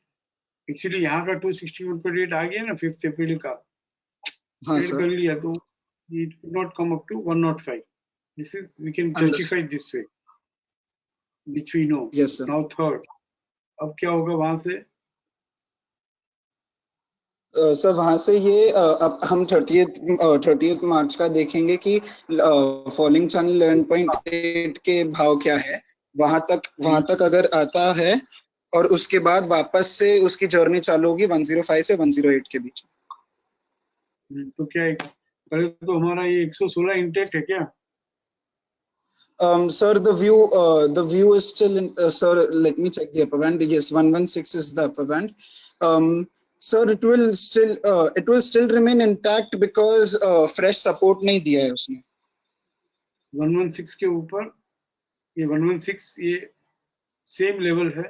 एक्चुअली यहाँ का 261.8 आ गया ना 5 अप्रैल का. हाँ सर. कर लिया तो it could not come up to 105. This is, we can justify this way, which we know. Yes sir. Now third, अब क्या होगा वहां से? सर वहां से ये अब हम 30th मार्च का देखेंगे कि फॉलिंग चैनल 11.8 के भाव क्या है. वहां तक अगर आता है और उसके बाद वापस से उसकी जर्नी चालू होगी 105 से 108 के बीच. तो क्या है? पहले तो हमारा ये 116 इंटेक्ट है क्या? Sir, the view is still in, sir, let me check the upper band. Yes, 116 is the upper band. Sir, it will still remain intact because fresh support नहीं दिया है उसने. 116 के ऊपर ये 116 ये सेम लेवल है,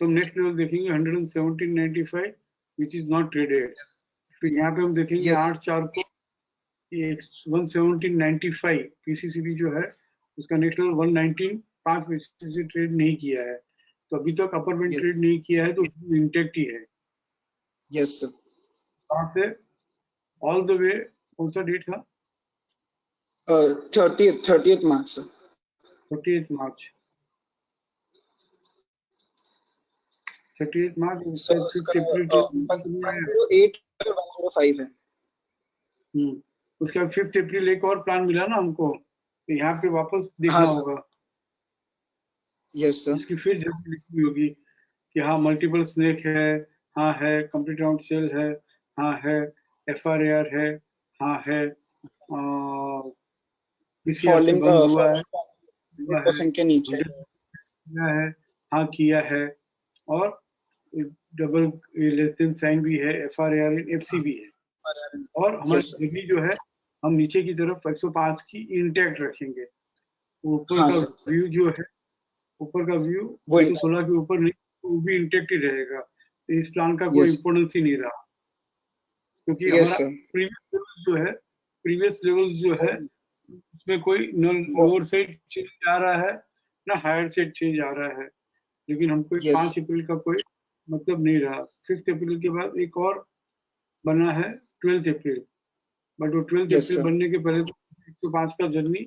तो नेक्स्ट लेवल देखेंगे 117.95 which is not traded. फिर यहाँ पे हम देखेंगे 8/4 को ये 117.95 पीसीसीबी जो है उसका नेक्स्ट लेवल 119.5 पीसीसी ट्रेड नहीं किया है, तो अभी तक अपर बैंड ट्रेड नहीं किया है, तो इंटेक्ट ही है. Yes sir. वहाँ से ऑल द वे कौन सा डेट था? 30th मार्च सर. 30th मार्च. 30th मार्च 5th अप्रैल 108 और 105 है. उसके बाद 5th अप्रैल एक और प्लान मिला ना हमको, तो यहाँ पे वापस देखना होगा. यस सर, इसकी फिर जर्नी लिखनी होगी कि हाँ मल्टीपल स्नेक है, हाँ है कंप्लीट राउंड सेल है, हाँ है FRAR है, हाँ है PCR से फॉलिंग बंद हुआ है, 100% के नीचे 100 किया है, हाँ किया है, और डबल लेस देन साइन भी है, FRAR इन FC भी है, और हमारी यस सर, जर्नी जो है हम नीचे की तरफ 105 की इंटैक्ट रखेंगे। ऊपर हाँ का सर, व्यू जो है, ऊपर का व्यू वो 116 के ऊपर नहीं, वो भी इंटैक्ट ही रहेगा। तो इस प्लान का कोई यस इम्पोर्टेंस ही नहीं रहा, क्योंकि यस हमारा सर, प्रीवियस लेवल जो है उसमें कोई न वो लोअर साइड चेंज आ रहा है ना हायर साइड चेंज आ रहा है, लेकिन हमको यस 5 अप्रैल का कोई मतलब नहीं रहा। 5 अप्रैल के बाद एक और बना है 12 अप्रैल, बट वो 12 यस अप्रैल सर, बनने के पहले तो 105 का जर्नी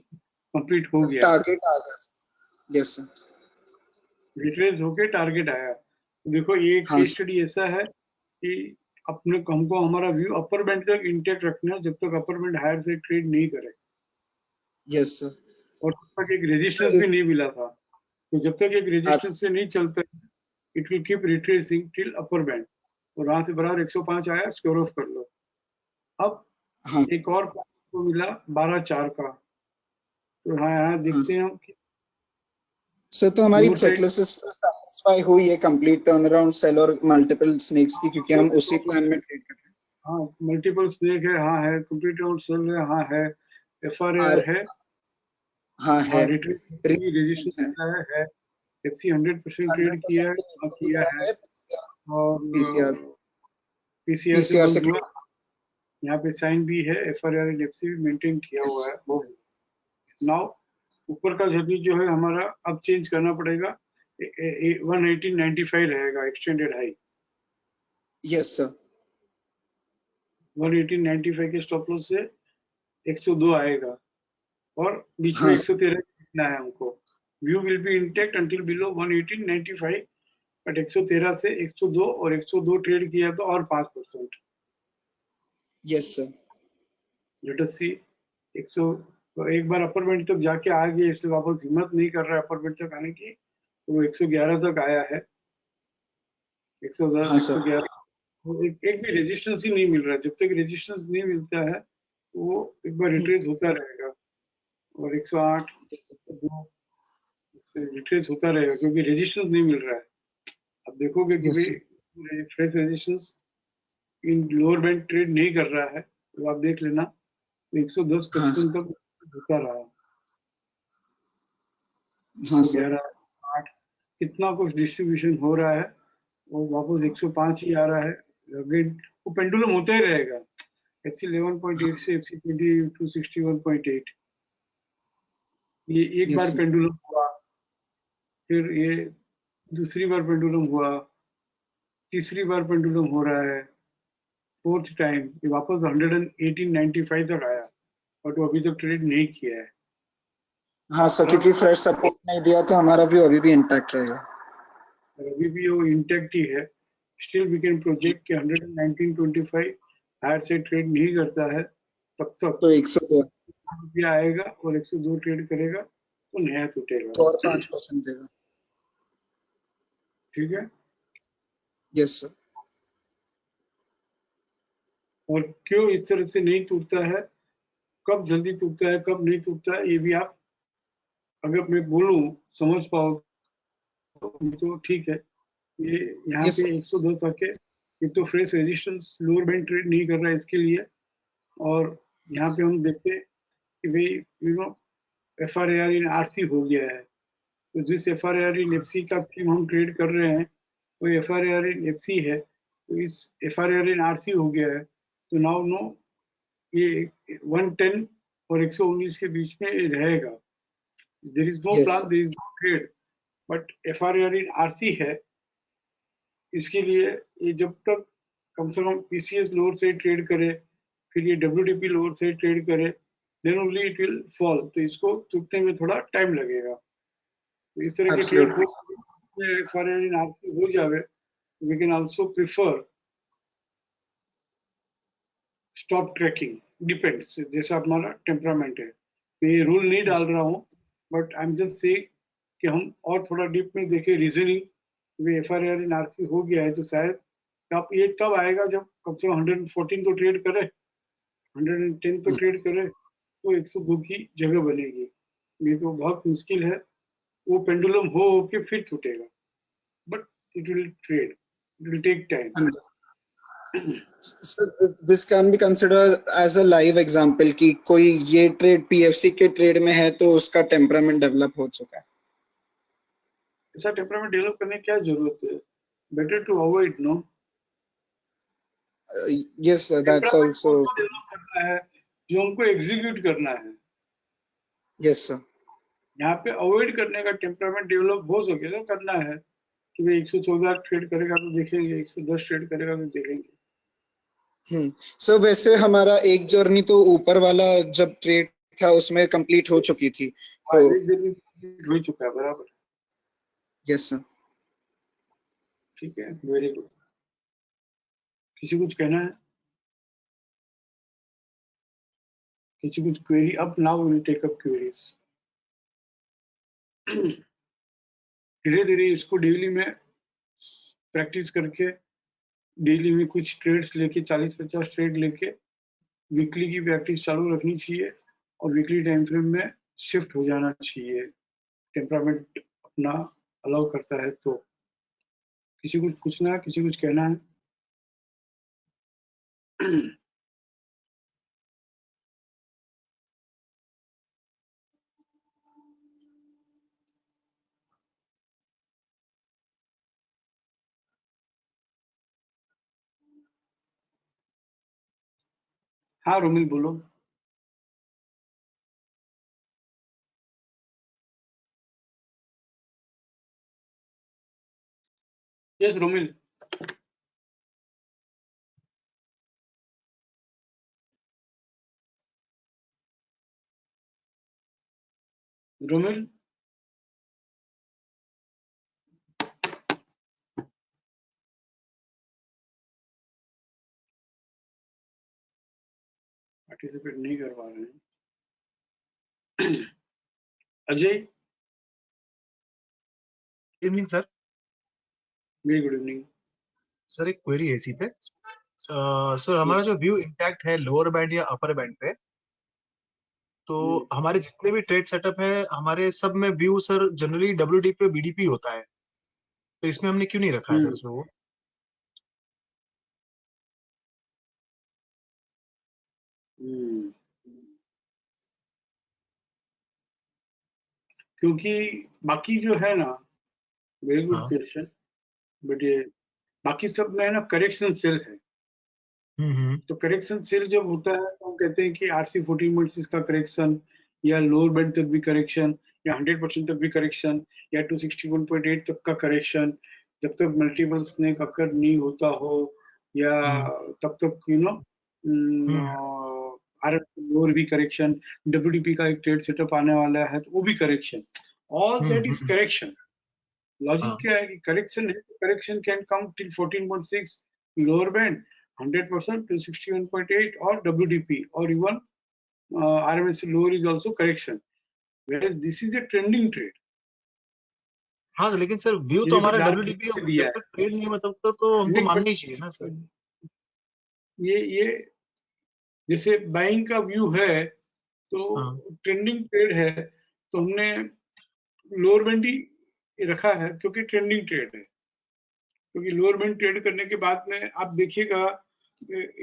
कंप्लीट हो गया, टारगेट आ गया सर, यस सर, रिट्रेस होके टारगेट आया। देखो ये हाँ केस सर, स्टडी ऐसा है कि अपने हमको हमारा व्यू अपर बैंड तक इंटैक्ट रखना है, जब तक अपर बैंड हायर से ट्रेड नहीं करे, यस सर, और तब तक एक तो रेजिस्टेंस भी नहीं मिला था। तो जब तक एक रेजिस्टेंस से नहीं चलता, it will keep retracing till upper band, और वहां से बराबर 105 आया, स्क्वायर ऑफ कर लो। अब हाँ एक और को मिला 12/4 का, तो हाँ यहाँ हाँ देखते हैं हम कि सर, तो हमारी लोअर साइड चेकलिस्ट सेटिस्फाई हुई है कंप्लीट टर्न अराउंड सेल और मल्टीपल स्नेक्स की, क्योंकि हम उसी प्लान में ट्रेड कर रहे हैं। हाँ मल्टीपल स्नेक है, हाँ है कंप्लीट राउंड सेल है, हाँ है FRAR आर है, हाँ हाँ है, रिट्रेस रिट्रेसमेंट है, रेजिस्टेंस है, FC 100% ट्रेड 100% किया है, के हाँ नीचे किया गया है, है, और पीसीआर PCR से पीसीआर से बंद हुआ, यहाँ पे साइन भी है, FRAR एंड FC भी मेंटेन किया हुआ है। वो नाउ ऊपर का जर्नी जो है हमारा अब चेंज करना पड़ेगा, 118.95 रहेगा एक्सटेंडेड हाई, यस सर, 118.95 के स्टॉप लॉस से 102 आएगा, और बीच में हाँ 113 लिखना है हमको। View will be intact until below 118.95, but 113 से 102, और 102 ट्रेड किया तो और 5%। यस सर, लेट अस सी 100, तो एक बार अपर बैंड तक जाके आ गया, इसलिए वापस हिम्मत नहीं कर रहा है अपर बैंड तक आने की, तो वो 111 तक आया है, 110 हाँ सर, 111, तो एक भी रेजिस्टेंस ही नहीं मिल रहा है। जब तक रेजिस्टेंस नहीं मिलता है तो वो एक बार रिट्रेस होता रहेगा, और 108 रिट्रेस होता रहेगा, क्योंकि रेजिस्टेंस नहीं मिल रहा है। अब देखोगे कि यस सर, भाई fresh resistance in lower band trade नहीं कर रहा है, तो आप देख लेना, तो 110 हाँ 55 सर, तक होता रहा, हाँ सर, 111 8 कितना कुछ डिस्ट्रीब्यूशन हो रहा है, और वापस 105 ही आ रहा है। अगेन वो पेंडुलम होता ही रहेगा, FC 11.8 से FC 20 to 61.8, ये एक बार यस सर, पेंडुलम हुआ, फिर ये दूसरी बार पेंडुलम हुआ, तीसरी बार पेंडुलम हो रहा है, फोर्थ टाइम ये वापस 118.95 तक आया, बट वो अभी तक ट्रेड नहीं किया है। हाँ सर, क्योंकि फ्रेश सपोर्ट नहीं दिया तो हमारा व्यू अभी भी इंटैक्ट रहेगा। और अभी भी वो इंटैक्ट ही है, स्टिल वी कैन प्रोजेक्ट कि 119.25 हायर से ट्रेड नहीं करता है तब तक तो 102 रुपया आएगा, और 102 ट्रेड करेगा तो नया टूटेगा। तो और 5% देगा। ठीक है, यस सर, और क्यों इस तरह से नहीं टूटता है, कब जल्दी टूटता है कब नहीं टूटता है, ये भी आप अगर मैं बोलूं समझ पाओ तो ठीक है। ये यहाँ यस पे सर, 110 आके एक तो fresh resistance lower band trade नहीं कर रहा है इसके लिए, और यहाँ पे हम देखते हैं कि भाई you know FRAR in RC हो गया है, तो जिस FRAR इन FC का थीम हम ट्रेड कर रहे हैं वो FRAR इन FC है, तो इस FRAR इन RC हो गया है, तो नाउ नो ये 110 और 119 के बीच में ये रहेगा। There is no yes plan, there is no trade, but FRAR in RC है, इसके लिए ये जब तक कम से कम PCS लोअर से ट्रेड करे, फिर ये WDP लोअर से ट्रेड करे, then only it will fall, तो इसको टूटने में थोड़ा टाइम लगेगा। तो इस तरह के ट्रेड हो एब्सोल्युटली, FRAR इन RC हो जावे, we can also prefer stop tracking, depends जैसा हमारा टेम्परामेंट है। मैं ये रूल नहीं डाल रहा हूँ, but I am just say कि हम और थोड़ा डीप में देखें रीजनिंग FRAR इन RC हो गया है तो शायद आप ये तब आएगा जब कम से कम 114 तो ट्रेड करे, 110 तो ट्रेड करे तो 102 की जगह बनेगी। ये तो बहुत मुश्किल है, वो पेंडुलम हो के फिर टूटेगा, but it will trade, it will take time. So this can be considered as a live example कि कोई ये ट्रेड PFC के ट्रेड में है तो उसका टेम्परामेंट डेवलप हो चुका है। ऐसा टेम्परामेंट डेवलप करने की क्या जरूरत है? Better to avoid, no? Yes, sir, that's also develop करना है जो हमको एग्जीक्यूट करना है। yes sir. यहाँ पे अवॉइड करने का टेम्परामेंट डेवलप हो सके तो करना है कि भाई 114 ट्रेड करेगा तो देखेंगे, 110 ट्रेड करेगा तो देखेंगे। So वैसे हमारा एक जर्नी तो ऊपर वाला जब ट्रेड था उसमें कंप्लीट हो चुकी थी तो एक दिन हो चुका है, बराबर। Yes sir. ठीक है, वेरी गुड। किसी कुछ कहना है? किसी कुछ क्वेरी? अब now will take up queries. धीरे धीरे इसको डेली में प्रैक्टिस करके, डेली में कुछ ट्रेड्स लेके 40-50 ट्रेड लेके वीकली की प्रैक्टिस चालू रखनी चाहिए और वीकली टाइम फ्रेम में शिफ्ट हो जाना चाहिए, टेम्परामेंट अपना अलाउ करता है तो। किसी कुछ पूछना है, किसी कुछ कहना है? हाँ रोमिल बोलो। यस रोमिल। रोमिल पार्टिसिपेट नहीं कर पा रहे हैं। Ajay, evening sir. Very good evening. Sir एक क्वेरी है इसी पे। सर हमारा जो व्यू इंटैक्ट है लोअर बैंड या अपर बैंड पे, तो हमारे जितने भी ट्रेड सेटअप है हमारे सब में व्यू सर जनरली WDP और BDP होता है, तो इसमें हमने क्यों नहीं रखा है सर उसमें वो? क्योंकि बाकी जो है ना, वेरी गुड हाँ। क्वेश्चन, बट ये बाकी सब में है ना करेक्शन सेल है। तो करेक्शन सेल जब होता है तो हम कहते हैं कि RC 14.6 का करेक्शन या लोअर बैंड तक भी करेक्शन या 100% तक भी करेक्शन या 261.8 तक का करेक्शन, जब तक मल्टीपल स्नेक अकर नहीं होता हो या तब तक लोअर भी करेक्शन, WDP का एक ट्रेड सेटअप आने वाला है तो वो भी correction, all that is correction. Logic क्या है कि करेक्शन है, correction can come till 14.6 lower band, 100% to 61.8 or WDP or even RMS lower is also correction, whereas this is a trending trade. हाँ लेकिन सर व्यू तो हमारा WDP जब तक ट्रेड नहीं मतलब तो हमको मानना ही चाहिए ना सर। ये जैसे बाइंग का व्यू है तो ट्रेंडिंग ट्रेड है तो हमने लोअर बैंड ही रखा है क्योंकि ट्रेंडिंग ट्रेड है। क्योंकि लोअर बैंड ट्रेड करने के बाद में आप देखिएगा,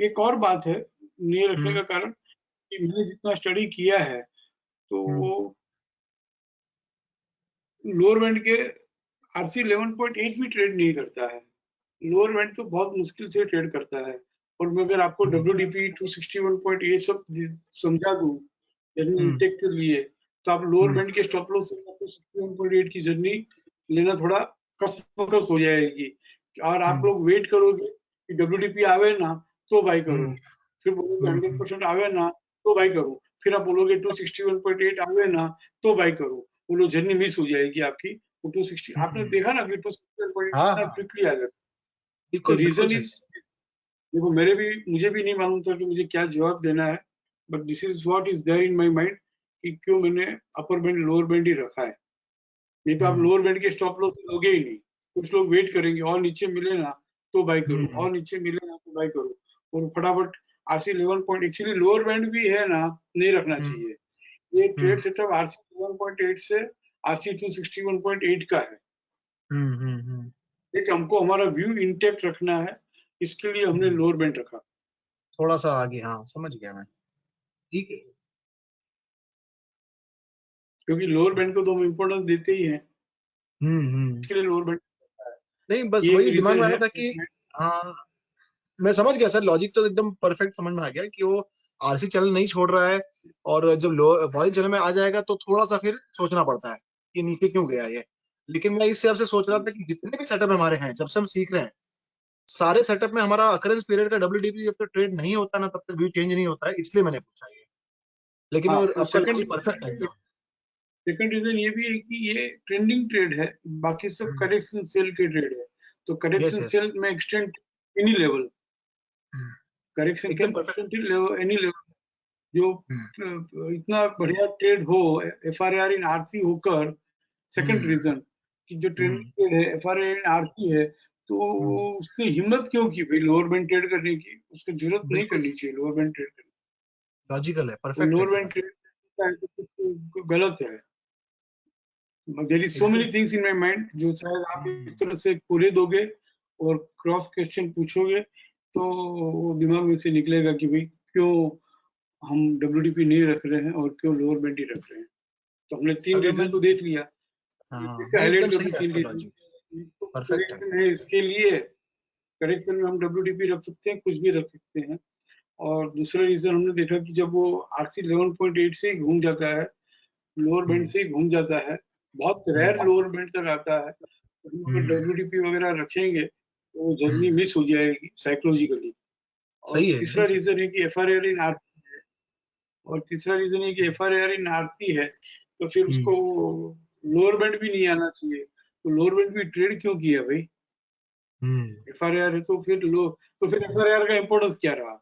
एक और बात है नहीं रखने का कारण कि मैंने जितना स्टडी किया है तो लोअर बैंड के RC 11.8 भी ट्रेड नहीं करता है, लोअर बैंड तो बहुत मुश्किल से ट्रेड करता है। और मैं अगर आपको WDP 261.8 सब समझा दूं इंटेक के लिए तो आप लोअर बैंड के स्टॉप लॉस 261.8 की जर्नी लेना थोड़ा कष्टप्रद हो जाएगी। और आप लोग वेट करोगे कि WDP आवे ना तो बाई करो, फिर बोलोगे 100% आवे ना तो बाई करो, फिर आप बोलोगे 261.8 आवे ना तो बाई करो, वो लोग जर्नी मिस हो जाएगी आपकी। 260 आपने देखा ना कि 261.8 क्विकली आ जाता। रीजन इज, देखो मुझे भी नहीं मालूम था कि मुझे क्या जवाब देना है, but this is what is there in my mind कि क्यों मैंने अपर बैंड लोअर बैंड ही रखा है। नहीं तो आप लोअर बैंड के स्टॉप लॉस लोगे ही नहीं। कुछ लोग वेट करेंगे और नीचे मिले ना तो बाय करो, और नीचे मिले ना तो बाय करो, और फटाफट RC 11 point, actually lower band भी है ना, नहीं रखना चाहिए। ये ट्रेड सेटअप आरसी 11.8 से आरसी 261.8 का है। लेकिन हमको हमारा व्यू इंटेक्ट रखना है, इसके लिए हमने लोअर बैंड रखा। थोड़ा सा आगे, हाँ समझ गया मैं, ठीक है। क्योंकि लोअर बैंड को तो हम इम्पोर्टेंस देते ही हैं, इसके लिए लोअर बैंड। नहीं बस ये वही एक दिमाग में आ रीजन रहा था है। कि हाँ मैं समझ गया सर, लॉजिक तो एकदम परफेक्ट समझ में आ गया कि वो आरसी चैनल नहीं छोड़ रहा है, और जब लो वॉल्यूम चैनल में आ जाएगा तो थोड़ा सा फिर सोचना पड़ता है कि नीचे क्यों गया ये। लेकिन मैं इस हिसाब से सोच रहा था कि जितने भी सेटअप हमारे हैं, जब से हम सीख रहे हैं, सारे सेटअप में हमारा अकरेंस पीरियड का डब्ल्यूडीपी जब तक ट्रेड नहीं होता ना तब तक व्यू चेंज नहीं होता है, इसलिए मैंने पूछा ये। लेकिन हाँ, और और आपका लॉजिक परफेक्ट है एकदम। सेकंड रीजन ये भी है कि ये ट्रेंडिंग ट्रेड है, बाकी सब करेक्शन सेल के ट्रेड है। तो करेक्शन यस सेल में एक्सटेंड एनी लेवल, करेक्शन एकदम can perfect. Extend level any level. जो इतना बढ़िया ट्रेड हो एफआरआर इन आरसी होकर, सेकंड रीजन कि जो ट्रेंडिंग ट्रेड है एफआरआर इन आरसी है, तो उसने हिम्मत क्यों की भाई लोअर बैंड ट्रेड करने की? उसको जरूरत नहीं बिल्कुल करनी चाहिए लोअर बैंड ट्रेड करने लॉजिकल है, की। परफेक्ट है लोअर बैंड एकदम। ट्रेड करता है तो कुछ गलत है। There is so many things in my mind जो शायद आप इस तरह से खोले दोगे और क्रॉस क्वेश्चन पूछोगे तो वो दिमाग में से निकलेगा कि भाई क्यों हम डब्ल्यूडीपी नहीं रख रहे हैं और क्यों लोअर बैंड ही रख रहे हैं। तो हमने तीन अगर मैं रीजन तो देख लिया, हाँ इसे नहीं एकदम हाईलाइट कर सही दूं है तीन आपका रीजन। लॉजिक, परफेक्ट है। करेक्शन है इसके लिए, करेक्शन में हम डब्ल्यूडीपी रख सकते हैं, कुछ भी रख सकते हैं। और दूसरा रीजन हमने देखा कि जब वो आरसी 11.8 से ही घूम जाता है, लोअर बैंड से ही घूम जाता है, बहुत रेयर लोअर बैंड तक आता है, तो हम अगर डब्ल्यूडीपी वगैरह रखेंगे तो वो जर्नी मिस हो जाएगी साइकोलॉजिकली। और सही है तीसरा एकदम सही। रीजन है कि एफआरआर इन आरसी है, और तीसरा रीजन है कि एफआरआर इन आरसी है, तो फिर उसको लोअर बैंड भी नहीं आना चाहिए। तो लोअर बैंड भी ट्रेड क्यों किया भाई? एफआरआर है तो फिर एफआरआर का इंपॉर्टेंस क्या रहा?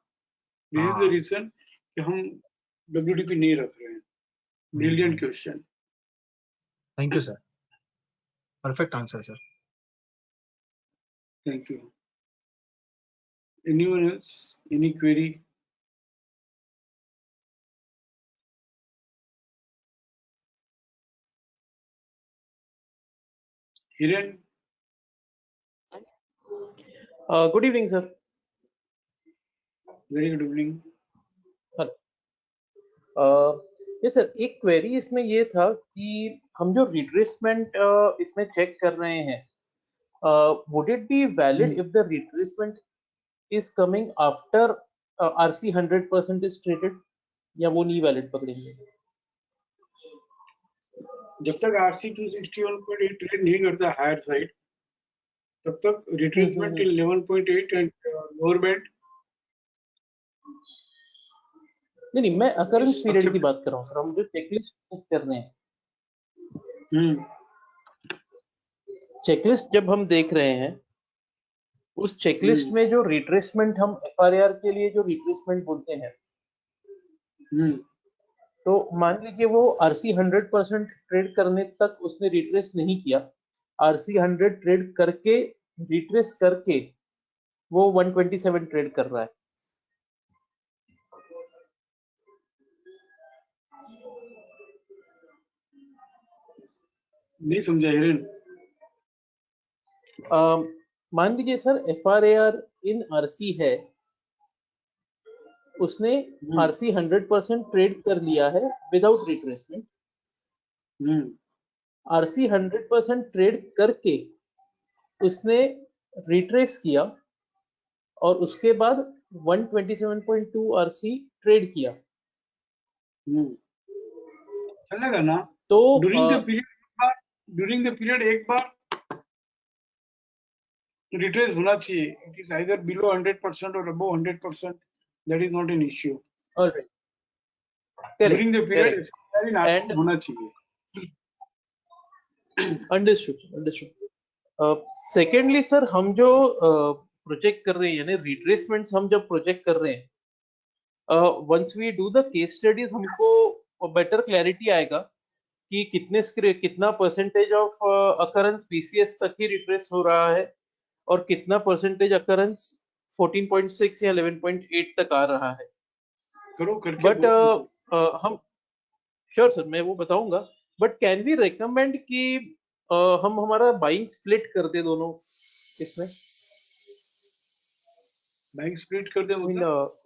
दिस इज द रीजन कि हम डब्ल्यूडीपी नहीं रख रहे हैं। Brilliant question, thank you sir, perfect answer sir. Thank you. Anyone else, any query? Hiren? Good evening sir. Very good evening. ये सर एक क्वेरी इसमें ये था कि हम जो रिट्रेसमेंट इसमें चेक कर रहे हैं, would it be valid if the retracement is coming after RC 100% is traded, या वो नहीं वैलिड पकड़ेंगे? जब तक आरसी 261.8 ट्रेड नहीं करता हायर साइड, तब तक retracement till 11.8 and lower band. नहीं मैं अकरेंस पीरियड की बात कर रहा हूँ सर, हम जो चेकलिस्ट चेक कर रहे हैं, चेकलिस्ट जब हम देख रहे हैं, उस चेकलिस्ट में जो रिट्रेसमेंट हम एफआरआर के लिए जो रिट्रेसमेंट बोलते हैं, तो मान लीजिए वो आरसी 100% ट्रेड करने तक उसने रिट्रेस नहीं किया, आरसी 100 ट्रेड करके रिट्रेस करके वो 127 ट्रेड कर रहा है। नहीं समझा हिरेन। मान लीजिए सर एफआरआर इन आरसी है, उसने आरसी 100% ट्रेड कर लिया है विदाउट रिट्रेसमेंट, आरसी 100% ट्रेड करके उसने रिट्रेस किया और उसके बाद 127.2 आरसी ट्रेड किया, चलेगा ना? तो ड्यूरिंग द पीरियड एक बार रिट्रेस होना चाहिए। इट इज आइदर बिलो 100% और above 100%, that is not an issue. Alright, during the period and होना चाहिए। अंडरस्टूड। सेकेंडली सर, हम जो प्रोजेक्ट कर रहे हैं, यानी रिट्रेसमेंट्स हम जब प्रोजेक्ट कर रहे हैं, once we do the case studies हमको बेटर क्लैरिटी आएगा कि कितना परसेंटेज ऑफ अकरेंस पीसीएस तक ही रिट्रेस हो रहा है और कितना परसेंटेज अकरेंस 14.6 या 11.8 तक आ रहा है। करो करके बट हम श्योर सर, मैं वो बताऊंगा, बट कैन वी रिकमेंड कि हम हमारा बाइंग स्प्लिट कर दे दोनों इसमें? बैंक स्प्लिट कर दे मतलब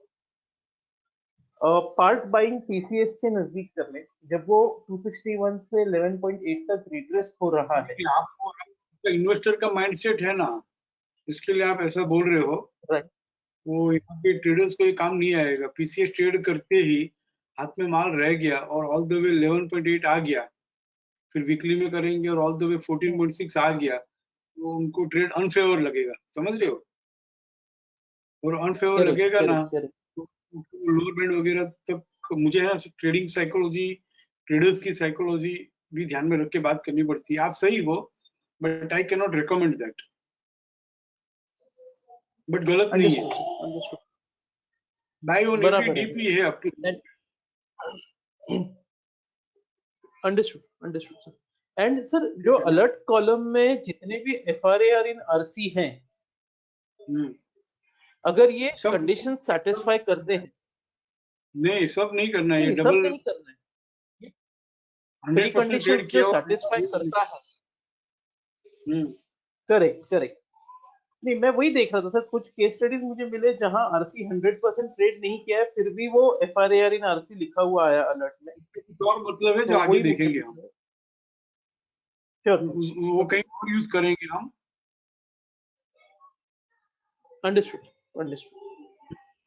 पार्ट बाइंग पीसीएस के नजदीक कर ले, जब वो 261 से 11.8 तक रिट्रेस हो रहा है। आपको इन्वेस्टर का माइंडसेट है ना, इसके लिए आप ऐसा बोल रहे हो। राइट। वो यहाँ पे ट्रेडर्स को ये काम नहीं आएगा। पीसीएस ट्रेड करते ही हाथ में माल रह गया और ऑल द वे 11.8 आ गया, फिर वीकली में करेंगे और ऑल द वे 14.6 आ गया, तो उनको ट्रेड अनफेवर लगेगा, समझ रहे हो? और अनफेवर लगेगा ना तो लोअर बैंड वगैरह तक मुझे है ट्रेडिंग साइकोलॉजी, ट्रेडर्स की साइकोलॉजी भी ध्यान में रख के बात करनी पड़ती है। आप सही हो, but I can not recommend that. But गलत नहीं है, बाय ऑन एवरी डीपी है up to. Understood sir. And sir, जो अलर्ट कॉलम में जितने भी FRAR इन RC हैं, अगर ये कंडीशन सेटिस्फाई करते हैं, नहीं सब नहीं करना है, सब नहीं करना है, प्री कंडीशंस जो सेटिस्फाई करता है। करेक्ट। नहीं, मैं वही देख रहा था सर, कुछ केस स्टडीज मुझे मिले जहां RC 100% ट्रेड नहीं किया है, फिर भी वो FRAR इन RC लिखा हुआ आया अलर्ट में। और मतलब है जो आगे देखेंगे हम, वो कहीं और यूज करेंगे हम। अंडरस्टूड।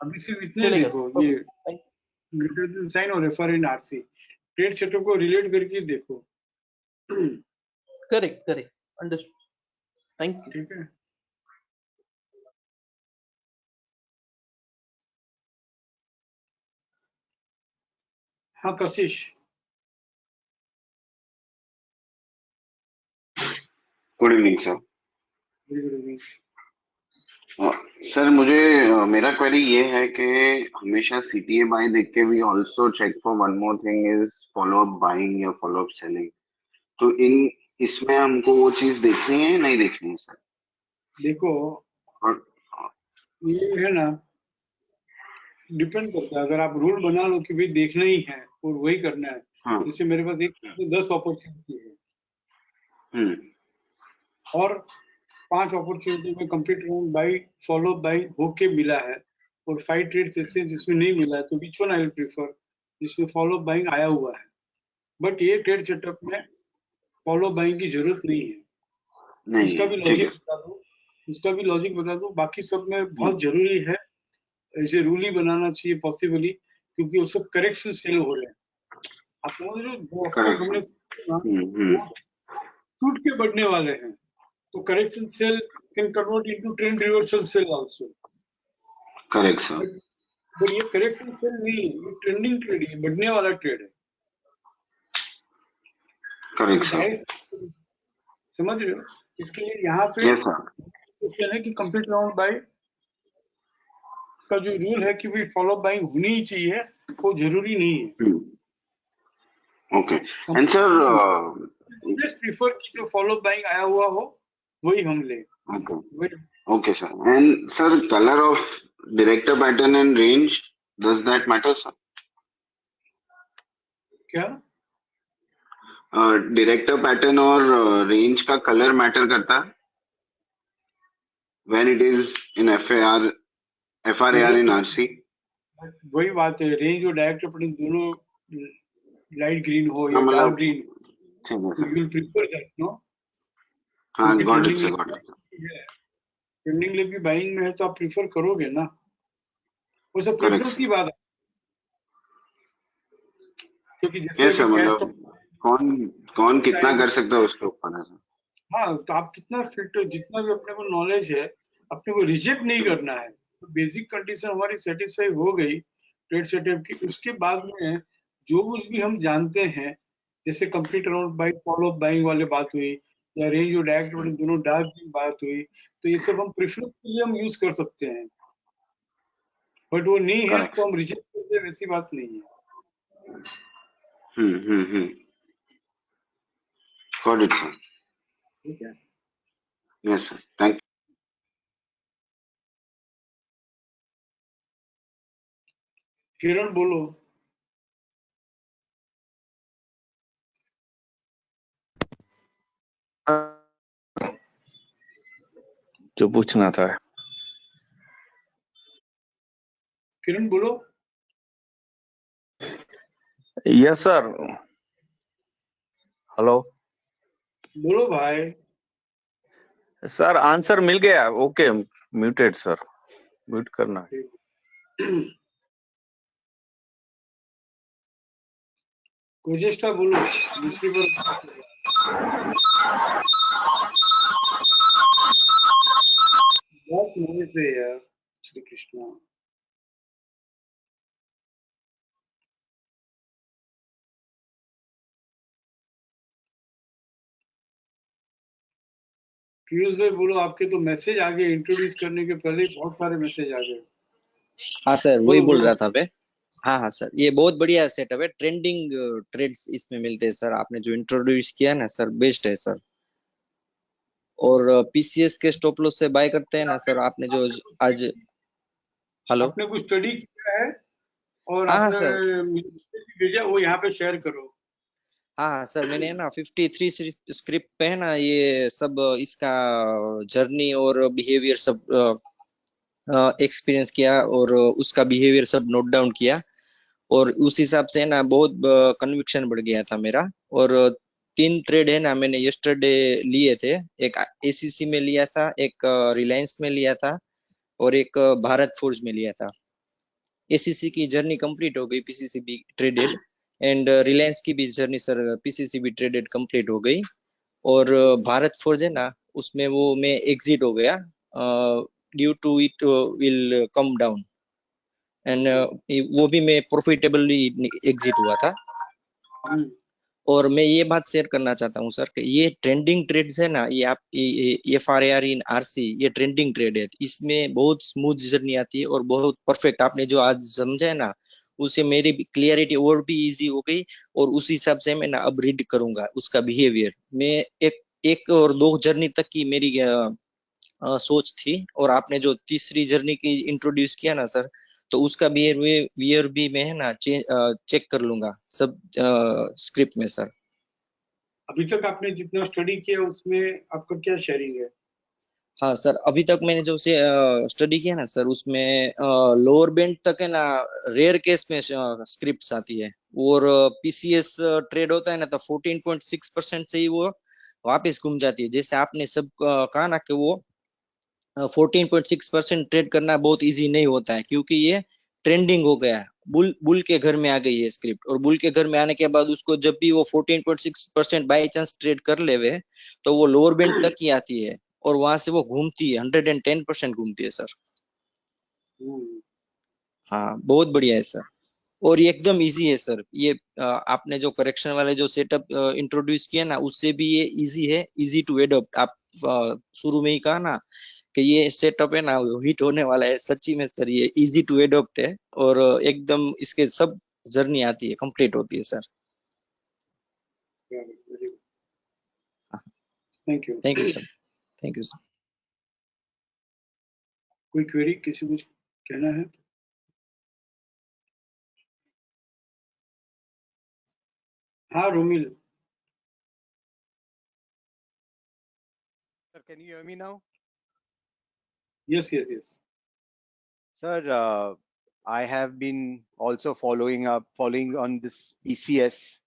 अभी सिर्फ इतने देखो, ये ग्रेटर देन साइन और FRAR in RC trade setup को रिलेट करके देखो। Correct, understood, thank you. ठीक है। हाँ कशिश। Good evening sir. Good evening sir, मुझे मेरा क्वेरी ये है कि हमेशा CTA बाय देख के we also check for one more thing is follow up buying या फॉलो अप सेलिंग। तो इसमें हमको वो चीज देखनी है या नहीं देखनी है सर? देखो, ये है ना, डिपेंड करता है। अगर आप रूल बना लो कि भाई देखना ही है और वही करना है, जैसे मेरे पास एक 10 अपॉर्चुनिटी है और 5 अपॉर्चुनिटी में complete round by follow by होके मिला है और 5 ट्रेड्स ऐसे जिसमें नहीं मिला है, तो which one I will prefer? जिसमें फॉलो बाइंग आया हुआ है। बट ये ट्रेड सेटअप में फॉलो बाइंग की जरूरत नहीं है। उसका भी लॉजिक बता दूं, बाकी सब में बहुत जरूरी है, ऐसे रूल ही बनाना चाहिए पॉसिबली, क्योंकि वो सब करेक्शन सेल हो रहे हैं। आप समझ रहे हो, हमने टूट के बढ़ने वाले हैं, तो correction sell can convert into trend reversal sell also. Correct sir. But ये करेक्शन सेल नहीं है, ये ट्रेंडिंग ट्रेड है, बढ़ने वाला ट्रेड है। Correct sir. समझ रहे हो? इसके लिए यहाँ पे है कि कंप्लीट राउंड बाय का जो रूल है कि भी फॉलो बाइंग होनी ही चाहिए, वो जरूरी नहीं है। Okay. And sir, just prefer कि जो फॉलो बाइंग आया हुआ हो वही हम ले। Okay sir. And sir, colour of director pattern and range, does that matter sir? क्या? डायरेक्टर पैटर्न और रेंज का कलर मैटर करता है when it is in FRAR in RC? वही बात है, रेंज और डायरेक्टर पैटर्न दोनों लाइट ग्रीन हो या dark green, you will prefer that, no? हाँ, गॉट इट सर, ट्रेंडिंग ले भी बाइंग में है तो आप प्रीफर करोगे ना, वो सब प्रेफरेंस की बात है। क्योंकि जैसे कौन कितना कर सकता है उसके ऊपर है। हाँ, तो आप कितना फिट, जितना भी अपने को नॉलेज है, अपने को रिजेक्ट नहीं करना है। तो बेसिक कंडीशन हमारी सेटिस्फाई हो गई ट्रेड सेटअप की, उसके बाद में जो कुछ भी हम जानते हैं, जैसे complete round by follow buying वाली बात हुई या रेंज और डायरेक्ट दोनों डार्क की बात हुई, तो ये सब हम प्रेफरेंस के लिए हम यूज कर सकते हैं। बट वो नहीं है तो हम रिजेक्ट करते हैं, वैसी बात नहीं है। Got it, sir. ठीक है. Yes, sir. Thank you. किरण बोलो. जो पूछना था. किरण बोलो. Yes sir. हेलो बोलो भाई. सर, आंसर मिल गया. ओके, म्यूटेड सर, म्यूट करना है. कोजेस्टा बोलो. दूसरी बार. बहुत नॉइज है यार. श्री कृष्णा. पीयूष भाई बोलो. आपके तो मैसेज आ गए इंट्रोड्यूस करने के पहले ही बहुत सारे मैसेज आ गए. हाँ सर, वही बोलो बोल बोलो. रहा था मैं. हाँ हाँ सर, ये बहुत बढ़िया सेटअप है. ट्रेंडिंग ट्रेड्स इसमें मिलते हैं सर. आपने जो इंट्रोड्यूस किया ना सर, बेस्ट है सर. और पीसीएस के स्टॉप लॉस से बाय करते हैं ना सर. आपने जो आज, हेलो. आपने कुछ स्टडी किया है और हाँ हाँ आपने सर. भेजा वो यहाँ पे शेयर करो. हाँ हाँ सर, मैंने ना 53 स्क्रिप्ट पे है ना ये सब इसका जर्नी और बिहेवियर सब एक्सपीरियंस किया और उसका बिहेवियर सब नोट डाउन किया. और उस हिसाब से ना बहुत कन्विक्शन बढ़ गया था मेरा. और 3 ट्रेड है ना मैंने यस्टरडे लिए थे. एक एसीसी में लिया था, एक रिलायंस में लिया था, और एक भारत फोर्ज में लिया था. एसीसी की जर्नी कंप्लीट हो गई, पीसीसी भी ट्रेडेड. एंड रिलायंस की भी जर्नी सर, पीसीसी भी ट्रेडेड कंप्लीट हो गई. और भारत फोर्ज है ना, उसमें वो मैं एग्जिट हो गया due to it will come down. And वो भी मैं प्रॉफिटेबली एग्जिट हुआ था. और मैं ये बात शेयर करना चाहता हूँ सर कि ये ट्रेंडिंग ट्रेड्स है ना, ये आप FRAR इन आरसी, ये ट्रेंडिंग ट्रेड है. इसमें बहुत स्मूथ जर्नी आती है और बहुत परफेक्ट. आपने जो आज समझा है ना, उससे मेरी क्लियरिटी और भी इजी हो गई. और उस हिसाब से मैं ना अब रीड करूंगा उसका बिहेवियर. मैं एक एक और 2 जर्नी तक की मेरी सोच थी. और आपने जो तीसरी जर्नी की इंट्रोड्यूस किया ना सर, तो उसका बिहेवियर भी मैं है ना चेक कर लूंगा सब स्क्रिप्ट में सर. अभी तक आपने जितना स्टडी किया उसमें आपका क्या शेयरिंग है? हाँ सर, अभी तक मैंने जो से स्टडी किया ना सर, उसमें लोअर बैंड तक है ना रेयर केस में स्क्रिप्ट्स आती है. और पीसीएस ट्रेड होता है ना, तो 14.6% से ही वो वापस घूम जाती है. जैसे आपने सब कहा ना कि वो 14.6% ट्रेड करना बहुत इजी नहीं होता है, क्योंकि ये ट्रेंडिंग हो गया है. बुल बुल के घर में आ गई है स्क्रिप्ट. और बुल के घर में आने के बाद उसको जब भी वो 14.6% बाई चांस ट्रेड कर लेवे, तो वो लोअर बैंड तक ही आती है. और वहां से वो घूमती है, 110% घूमती है सर. हाँ, बहुत बढ़िया है सर. और ये एकदम इजी है सर. ये आपने जो करेक्शन वाले जो सेटअप इंट्रोड्यूस किया ना, उससे भी ये इजी है, इजी टू एडॉप्ट. आप शुरू में ही कहा ना कि ये सेटअप है ना हिट होने वाला है. सच्ची में सर ये इजी टू एडॉप्ट है. और एकदम इसके सब जर्नी आती है, कंप्लीट होती है sir. Thank you. Thank you sir. Thank you sir. कोई क्वेरी, किसी को कहना है? हाँ Romil. Sir, can you hear me now? Yes, yes, yes. Sir, I have been also following on this PCS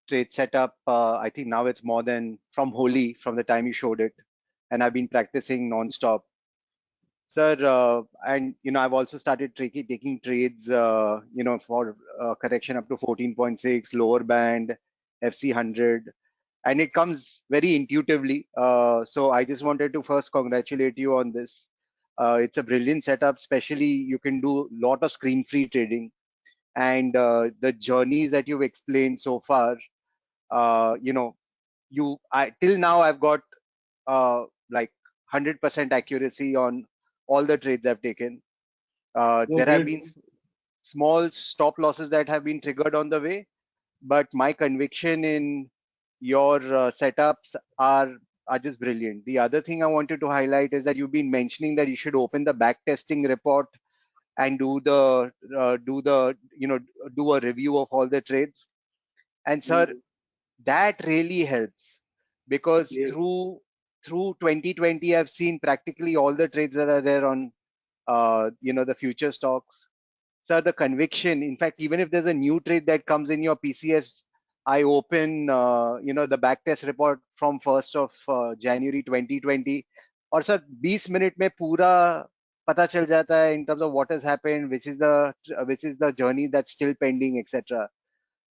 trade setup. I think now it's more than from Holi, from the time you showed it, and I've been practicing non-stop. Sir, and I've also started taking trades, for correction up to 14.6, lower band, FC100, and it comes very intuitively. So I just wanted to first congratulate you on this. It's a brilliant setup, especially you can do a lot of screen-free trading, and the journeys that you've explained so far, till now I've got like 100% accuracy on all the trades I've taken. There have been small stop losses that have been triggered on the way, but my conviction in your setups are just brilliant. The other thing I wanted to highlight is that you've been mentioning that you should open the back testing report and do a review of all the trades. And sir, that really helps, because Yes. through 2020 I've seen practically all the trades that are there on the future stocks. Sir, the conviction, in fact, even if there's a new trade that comes in your PCS, I open the backtest report from 1st of January 2020, और sir 20 minute में पूरा पता चल जाता है in terms of what has happened, which is the journey that's still pending, etc.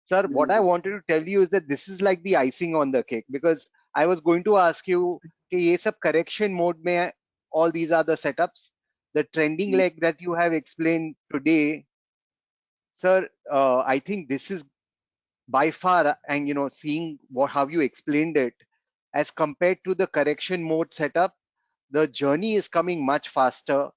Sir, what I wanted to tell you is that this is like the icing on the cake, because I was going to ask you कि ये सब correction mode में all these are the setups. The trending leg that you have explained today, sir, I think this is by far, and seeing how you explained it, as compared to the correction mode setup, the journey is coming much faster,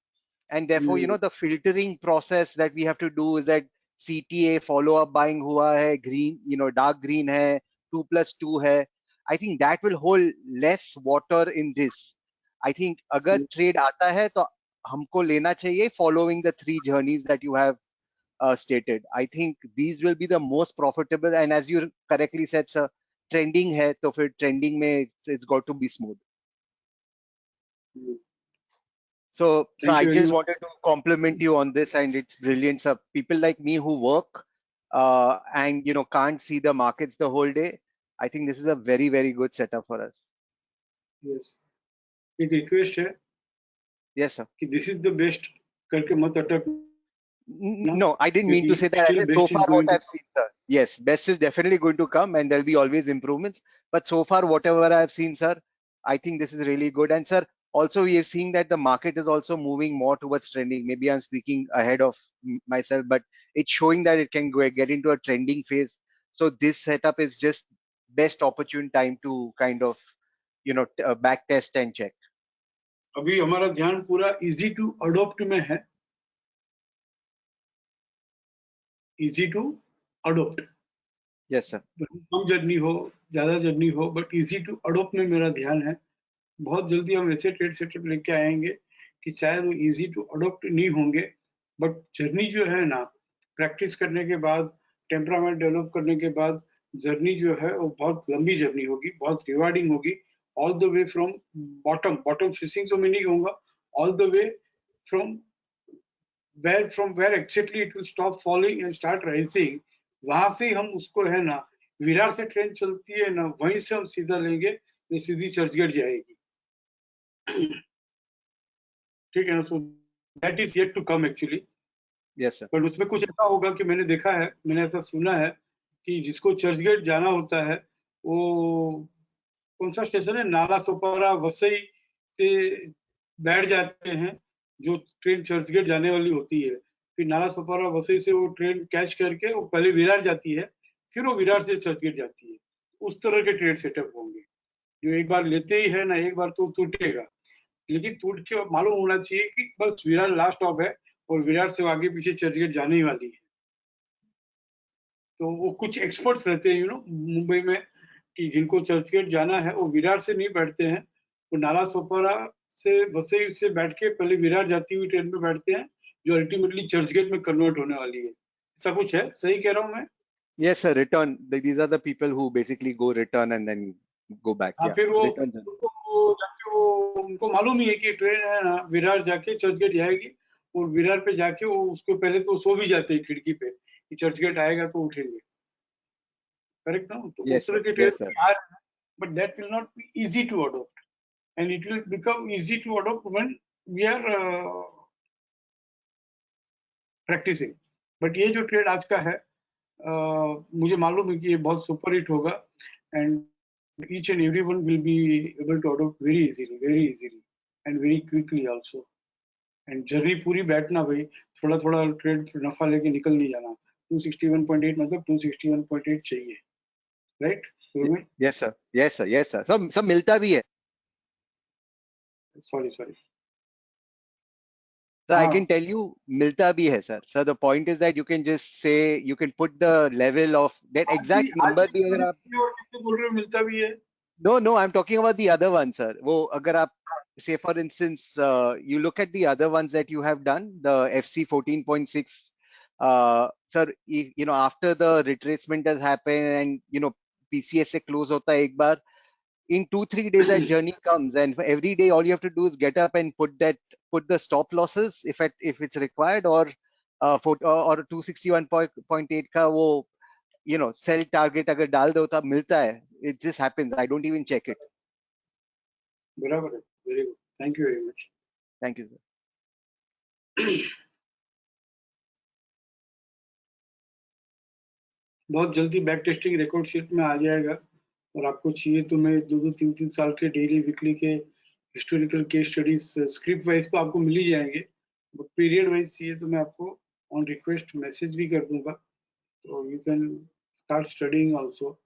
and therefore the filtering process that we have to do is that CTA follow up buying हुआ है, green, dark green है, 2+2 है. I think that will hold less water in this. I think अगर trade आता है तो हमको लेना चाहिए following the 3 journeys that you have stated. I think these will be the most profitable, and as you correctly said, sir, trending है तो फिर trending में it's got to be smooth. So I just wanted to compliment you on this, and it's brilliant, sir. People like me who work and can't see the markets the whole day, I think this is a very, very good setup for us. Yes. एक request है Yes, sir. कि this is the best करके मत अटक. No, I didn't mean to say that. I said so far what I've seen, sir. Yes, best is definitely going to come, and there'll be always improvements. But so far, whatever I've seen, sir, I think this is really good. And sir, also we are seeing that the market is also moving more towards trending. Maybe I'm speaking ahead of myself, but it's showing that it can get into a trending phase. So this setup is just best opportune time to kind of back test and check. अभी हमारा ध्यान पूरा easy to adopt में है. Easy to adopt. Yes, sir. Come journey हो, ज्यादा journey हो, but easy to adopt में मेरा ध्यान है. बहुत जल्दी हम ऐसे ट्रेड सेटअप लेके आएंगे कि शायद वो easy to adopt नहीं होंगे, बट जर्नी जो है ना, प्रैक्टिस करने के बाद, टेम्परामेंट डेवलप करने के बाद, जर्नी जो है वो बहुत लंबी जर्नी होगी, बहुत रिवार्डिंग होगी, all the way from bottom fishing तो मैं नहीं कहूंगा, all the way from where exactly it will stop falling and start rising, वहां से हम उसको है ना, विरार से ट्रेन चलती है ना, वहीं से हम सीधा लेंगे, ये सीधी चर्चगेट जाएगी. ठीक है ना. So that is yet to come actually. Yes, sir. पर उसमें कुछ ऐसा होगा कि मैंने देखा है, मैंने ऐसा सुना है कि जिसको चर्चगेट जाना होता है, वो कौन सा स्टेशन है, नाला सोपारा वसई से बैठ जाते हैं, जो ट्रेन चर्चगेट जाने वाली होती है, फिर नाला सोपारा वसई से वो ट्रेन कैच करके वो पहले विरार जाती है, फिर वो विरार से चर्चगेट जाती है. उस तरह के ट्रेड सेटअप होंगे, जो एक बार लेते ही है ना, एक बार तो टूटेगा, लेकिन टूट के मालूम होना चाहिए कि बस विरार लास्ट स्टॉप है और विरार से आगे पीछे चर्चगेट जाने ही वाली है. तो वो कुछ एक्सपर्ट्स रहते हैं मुंबई में, कि जिनको चर्चगेट जाना है वो विरार से नहीं बैठते हैं, वो नाला सोपारा से वसई से बैठ के पहले विरार जाती हुई ट्रेन में बैठते हैं, जो अल्टीमेटली चर्चगेट में कन्वर्ट होने वाली है. ऐसा कुछ है, सही कह रहा हूँ मैं? Yes, sir. Return. These are the people who basically go return and then go back. हाँ, Yeah. फिर वो Return, sir. उनको मालूम ही है कि ट्रेन है ना विरार जाके चर्चगेट जाएगी, और विरार पे जाके वो उसको पहले तो सो भी जाते हैं खिड़की पे कि चर्चगेट आएगा तो उठेंगे. करेक्ट ना? तो Yes, उस तरह sir. के Yes, ट्रेड sir. आ रहे हैं, but that will not be easy to adopt, and it will become easy to adopt when we are practising. बट ये जो ट्रेड आज का है, मुझे मालूम है कि ये बहुत सुपर हिट होगा, and each and everyone will be able to adopt very easily and very quickly also. And journey पूरी बैठना भाई, थोड़ा थोड़ा ट्रेड नफा लेके निकल नहीं जाना. 261.8 मतलब 261.8 चाहिए, right? Yes, sir. Yes, sir. Yes, sir. सब मिलता भी है. सॉरी So I हाँ can tell you milta bhi hai, sir. So the point is that you can just say, you can put the level of that आज exact भी number bhi agar aap, किससे बोल रहे हो मिलता भी है? no, I'm talking about the other one, sir. वो अगर आप say for instance, you look at the other ones that you have done, the FC 14.6, sir, you know, after the retracement has happened and, you know, PCS से close होता है एक बार, in 2-3 days that journey comes, and for every day all you have to do is get up and put the stop losses if it's required, or or 261.8 का वो, you know, sell target अगर डाल दो तब मिलता है. It just happens. I don't even check it. बराबर है. Very good, thank you very much. Thank you, sir. बहुत जल्दी बैक टेस्टिंग रिकॉर्ड शीट में आ जाएगा, और आपको चाहिए तो मैं 2-3 साल के डेली वीकली के historical case studies script wise तो आपको मिल ही जाएंगे, बट पीरियड वाइज चाहिए तो मैं आपको ऑन रिक्वेस्ट मैसेज भी कर दूंगा, तो you can start studying also.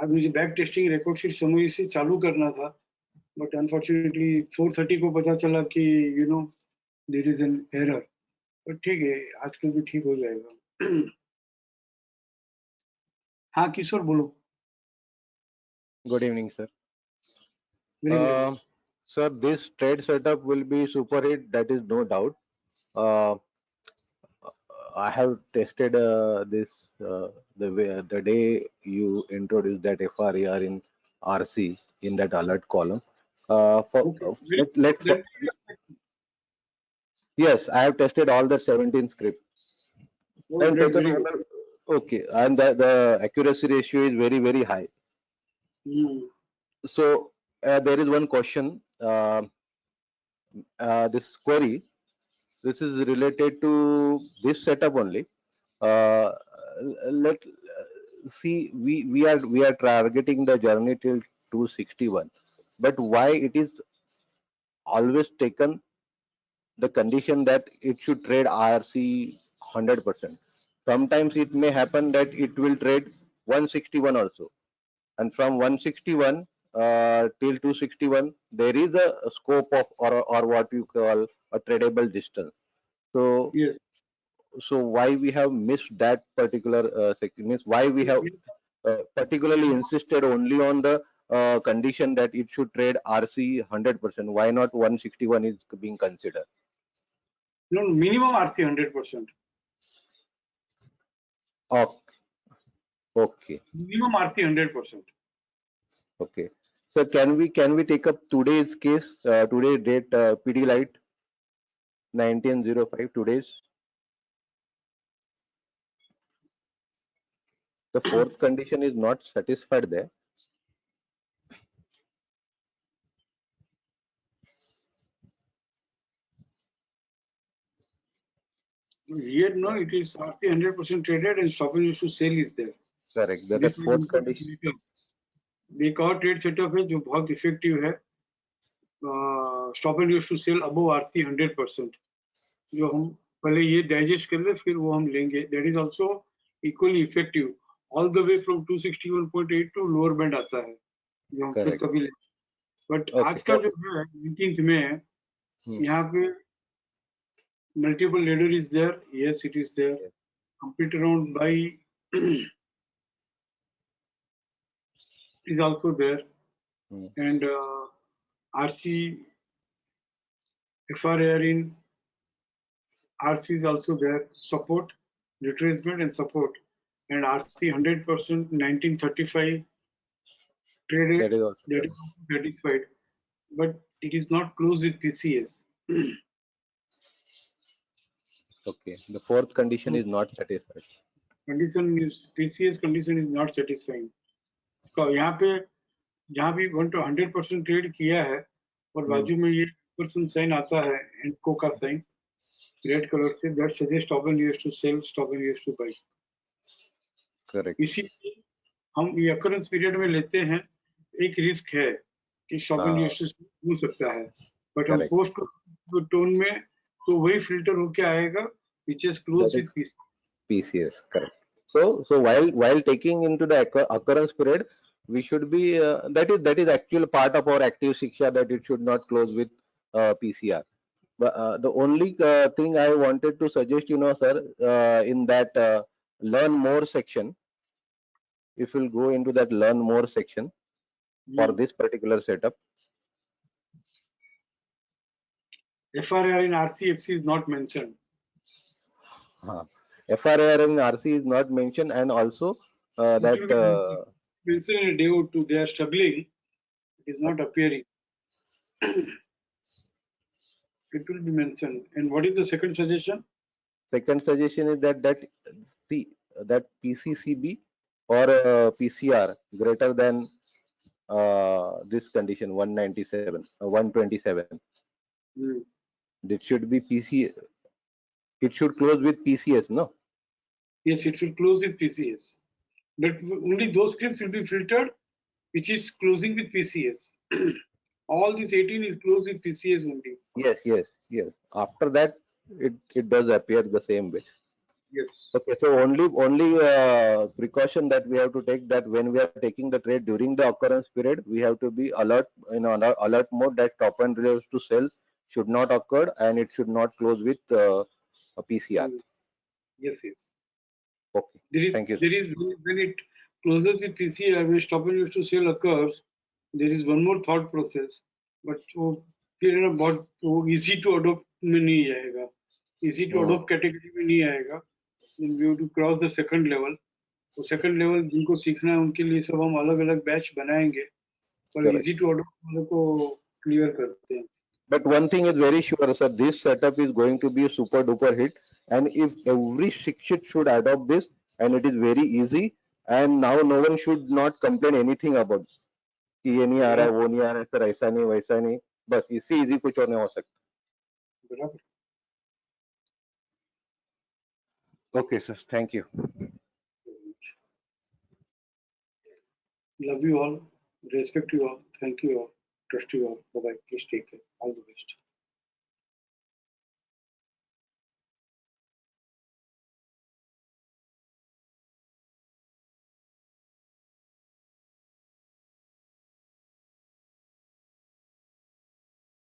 अब मुझे बैक टेस्टिंग रिकॉर्ड शीट समझ से चालू करना था, बट अनफॉर्चुनेटली 4:30 को पता चला कि you know there is an error. पर ठीक है, आजकल भी ठीक हो जाएगा. हाँ किशोर बोलो. Good evening, sir. Very good. Sir, this trade setup will be super hit, that is no doubt. I have tested this the day you introduced that FRER in RC in that alert column. Yes, I have tested all the 17 scripts. And okay, and the accuracy ratio is very, very high. So there is one question. This query, this is related to this setup only. Let see, we are targeting the journey till 261, but why it is always taken the condition that it should trade RC 100%. Sometimes it may happen that it will trade 161 also, and from 161 till 261 there is a scope of or what you call a tradable distance. So yes. So why we have missed that particular section, means why we have particularly insisted only on the condition that it should trade RC 100%. Why not 161 is being considered? No, minimum RC 100%. Okay. Minimum RC 100%. Okay. So can we take up today's case, today's date, PD Light 1905, today's? The fourth condition is not satisfied there. Here, no, it is RC 100% traded and stop and use to sell is there. Correct. That is fourth condition. एक और trade setup है जो बहुत effective है, stop and use to sell above RC 100%, जो हम पहले ये डाइजेस्ट कर ले फिर वो हम लेंगे. That is also equally effective all the way from 261.8 to lower band आता है, जो हम फिर कभी ले. बट आज का जो है 19th में है, यहाँ पे multiple ladder is there. Yes, it is there. Complete around by is also there, and RC FRER in RC is also there. Support, retracement and support, and RC 100% 1935 traded. That is also satisfied, but it is not closed with PCS. Okay, the fourth condition is not satisfied. Condition is PCS condition is not satisfying. तो यहाँ पे जहाँ भी 100% trade किया है और बाजू में ये पर्सन साइन आता है एंको का साइन रेड कलर से, that suggest stop and use to sell, stop and use to buy. Correct. इसीलिए हम ये अकरेंस पीरियड में लेते हैं. एक रिस्क है कि स्टॉप एंड यूज टू हो सकता है, बट हम पोस्ट टोन में तो वही फिल्टर होके आएगा which is close with PCS. Correct. So while taking into the occurrence period, we should be that is actual part of our active shiksha that it should not close with PCR. But the only thing I wanted to suggest, sir, in that learn more section, if you'll go into that learn more section for this particular setup. FRR in RCFC is not mentioned. FRR and RC is not mentioned, and also It that will be mentioned in a day or two. They are struggling. It is not appearing. It will be mentioned. And what is the second suggestion? second suggestion is that that PCCB or PCR greater than this condition 197, 127. It should be PC. It should close with PCS, no? Yes, it should close with PCS. But only those scripts will be filtered which is closing with PCS. All these 18 is closed with PCS only. Yes. After that, it does appear the same way. Yes. Okay, so only precaution that we have to take, that when we are taking the trade during the occurrence period, we have to be alert, alert mode, that top and relevance to sell should not occur and it should not close with a PCR. Yes. Okay. Thank you. There is when it closes with PCR, when stop and relevance to sell occurs, there is one more thought process, but फिर ना बहुत easy to adopt में नहीं आएगा, easy to adopt category में नहीं आएगा. Then we have to cross the second level. तो second level जिनको सीखना है उनके लिए सब हम अलग-अलग batch बनाएंगे, और easy to adopt वालों को clear करते हैं. But one thing is very sure, sir, this setup is going to be a super duper hit, and if every Shikshit should adopt this, and it is very easy, and now no one should not complain anything about it. कि ये नहीं आ रहा है, वो नहीं आ रहा है, sir ऐसा नहीं वैसा नहीं, बस इससे इजी कुछ और नहीं हो सकता. Okay, sir. Thank you. Love you all, respect you all, thank you all, trust you all. Bye bye. Please take care. All the best.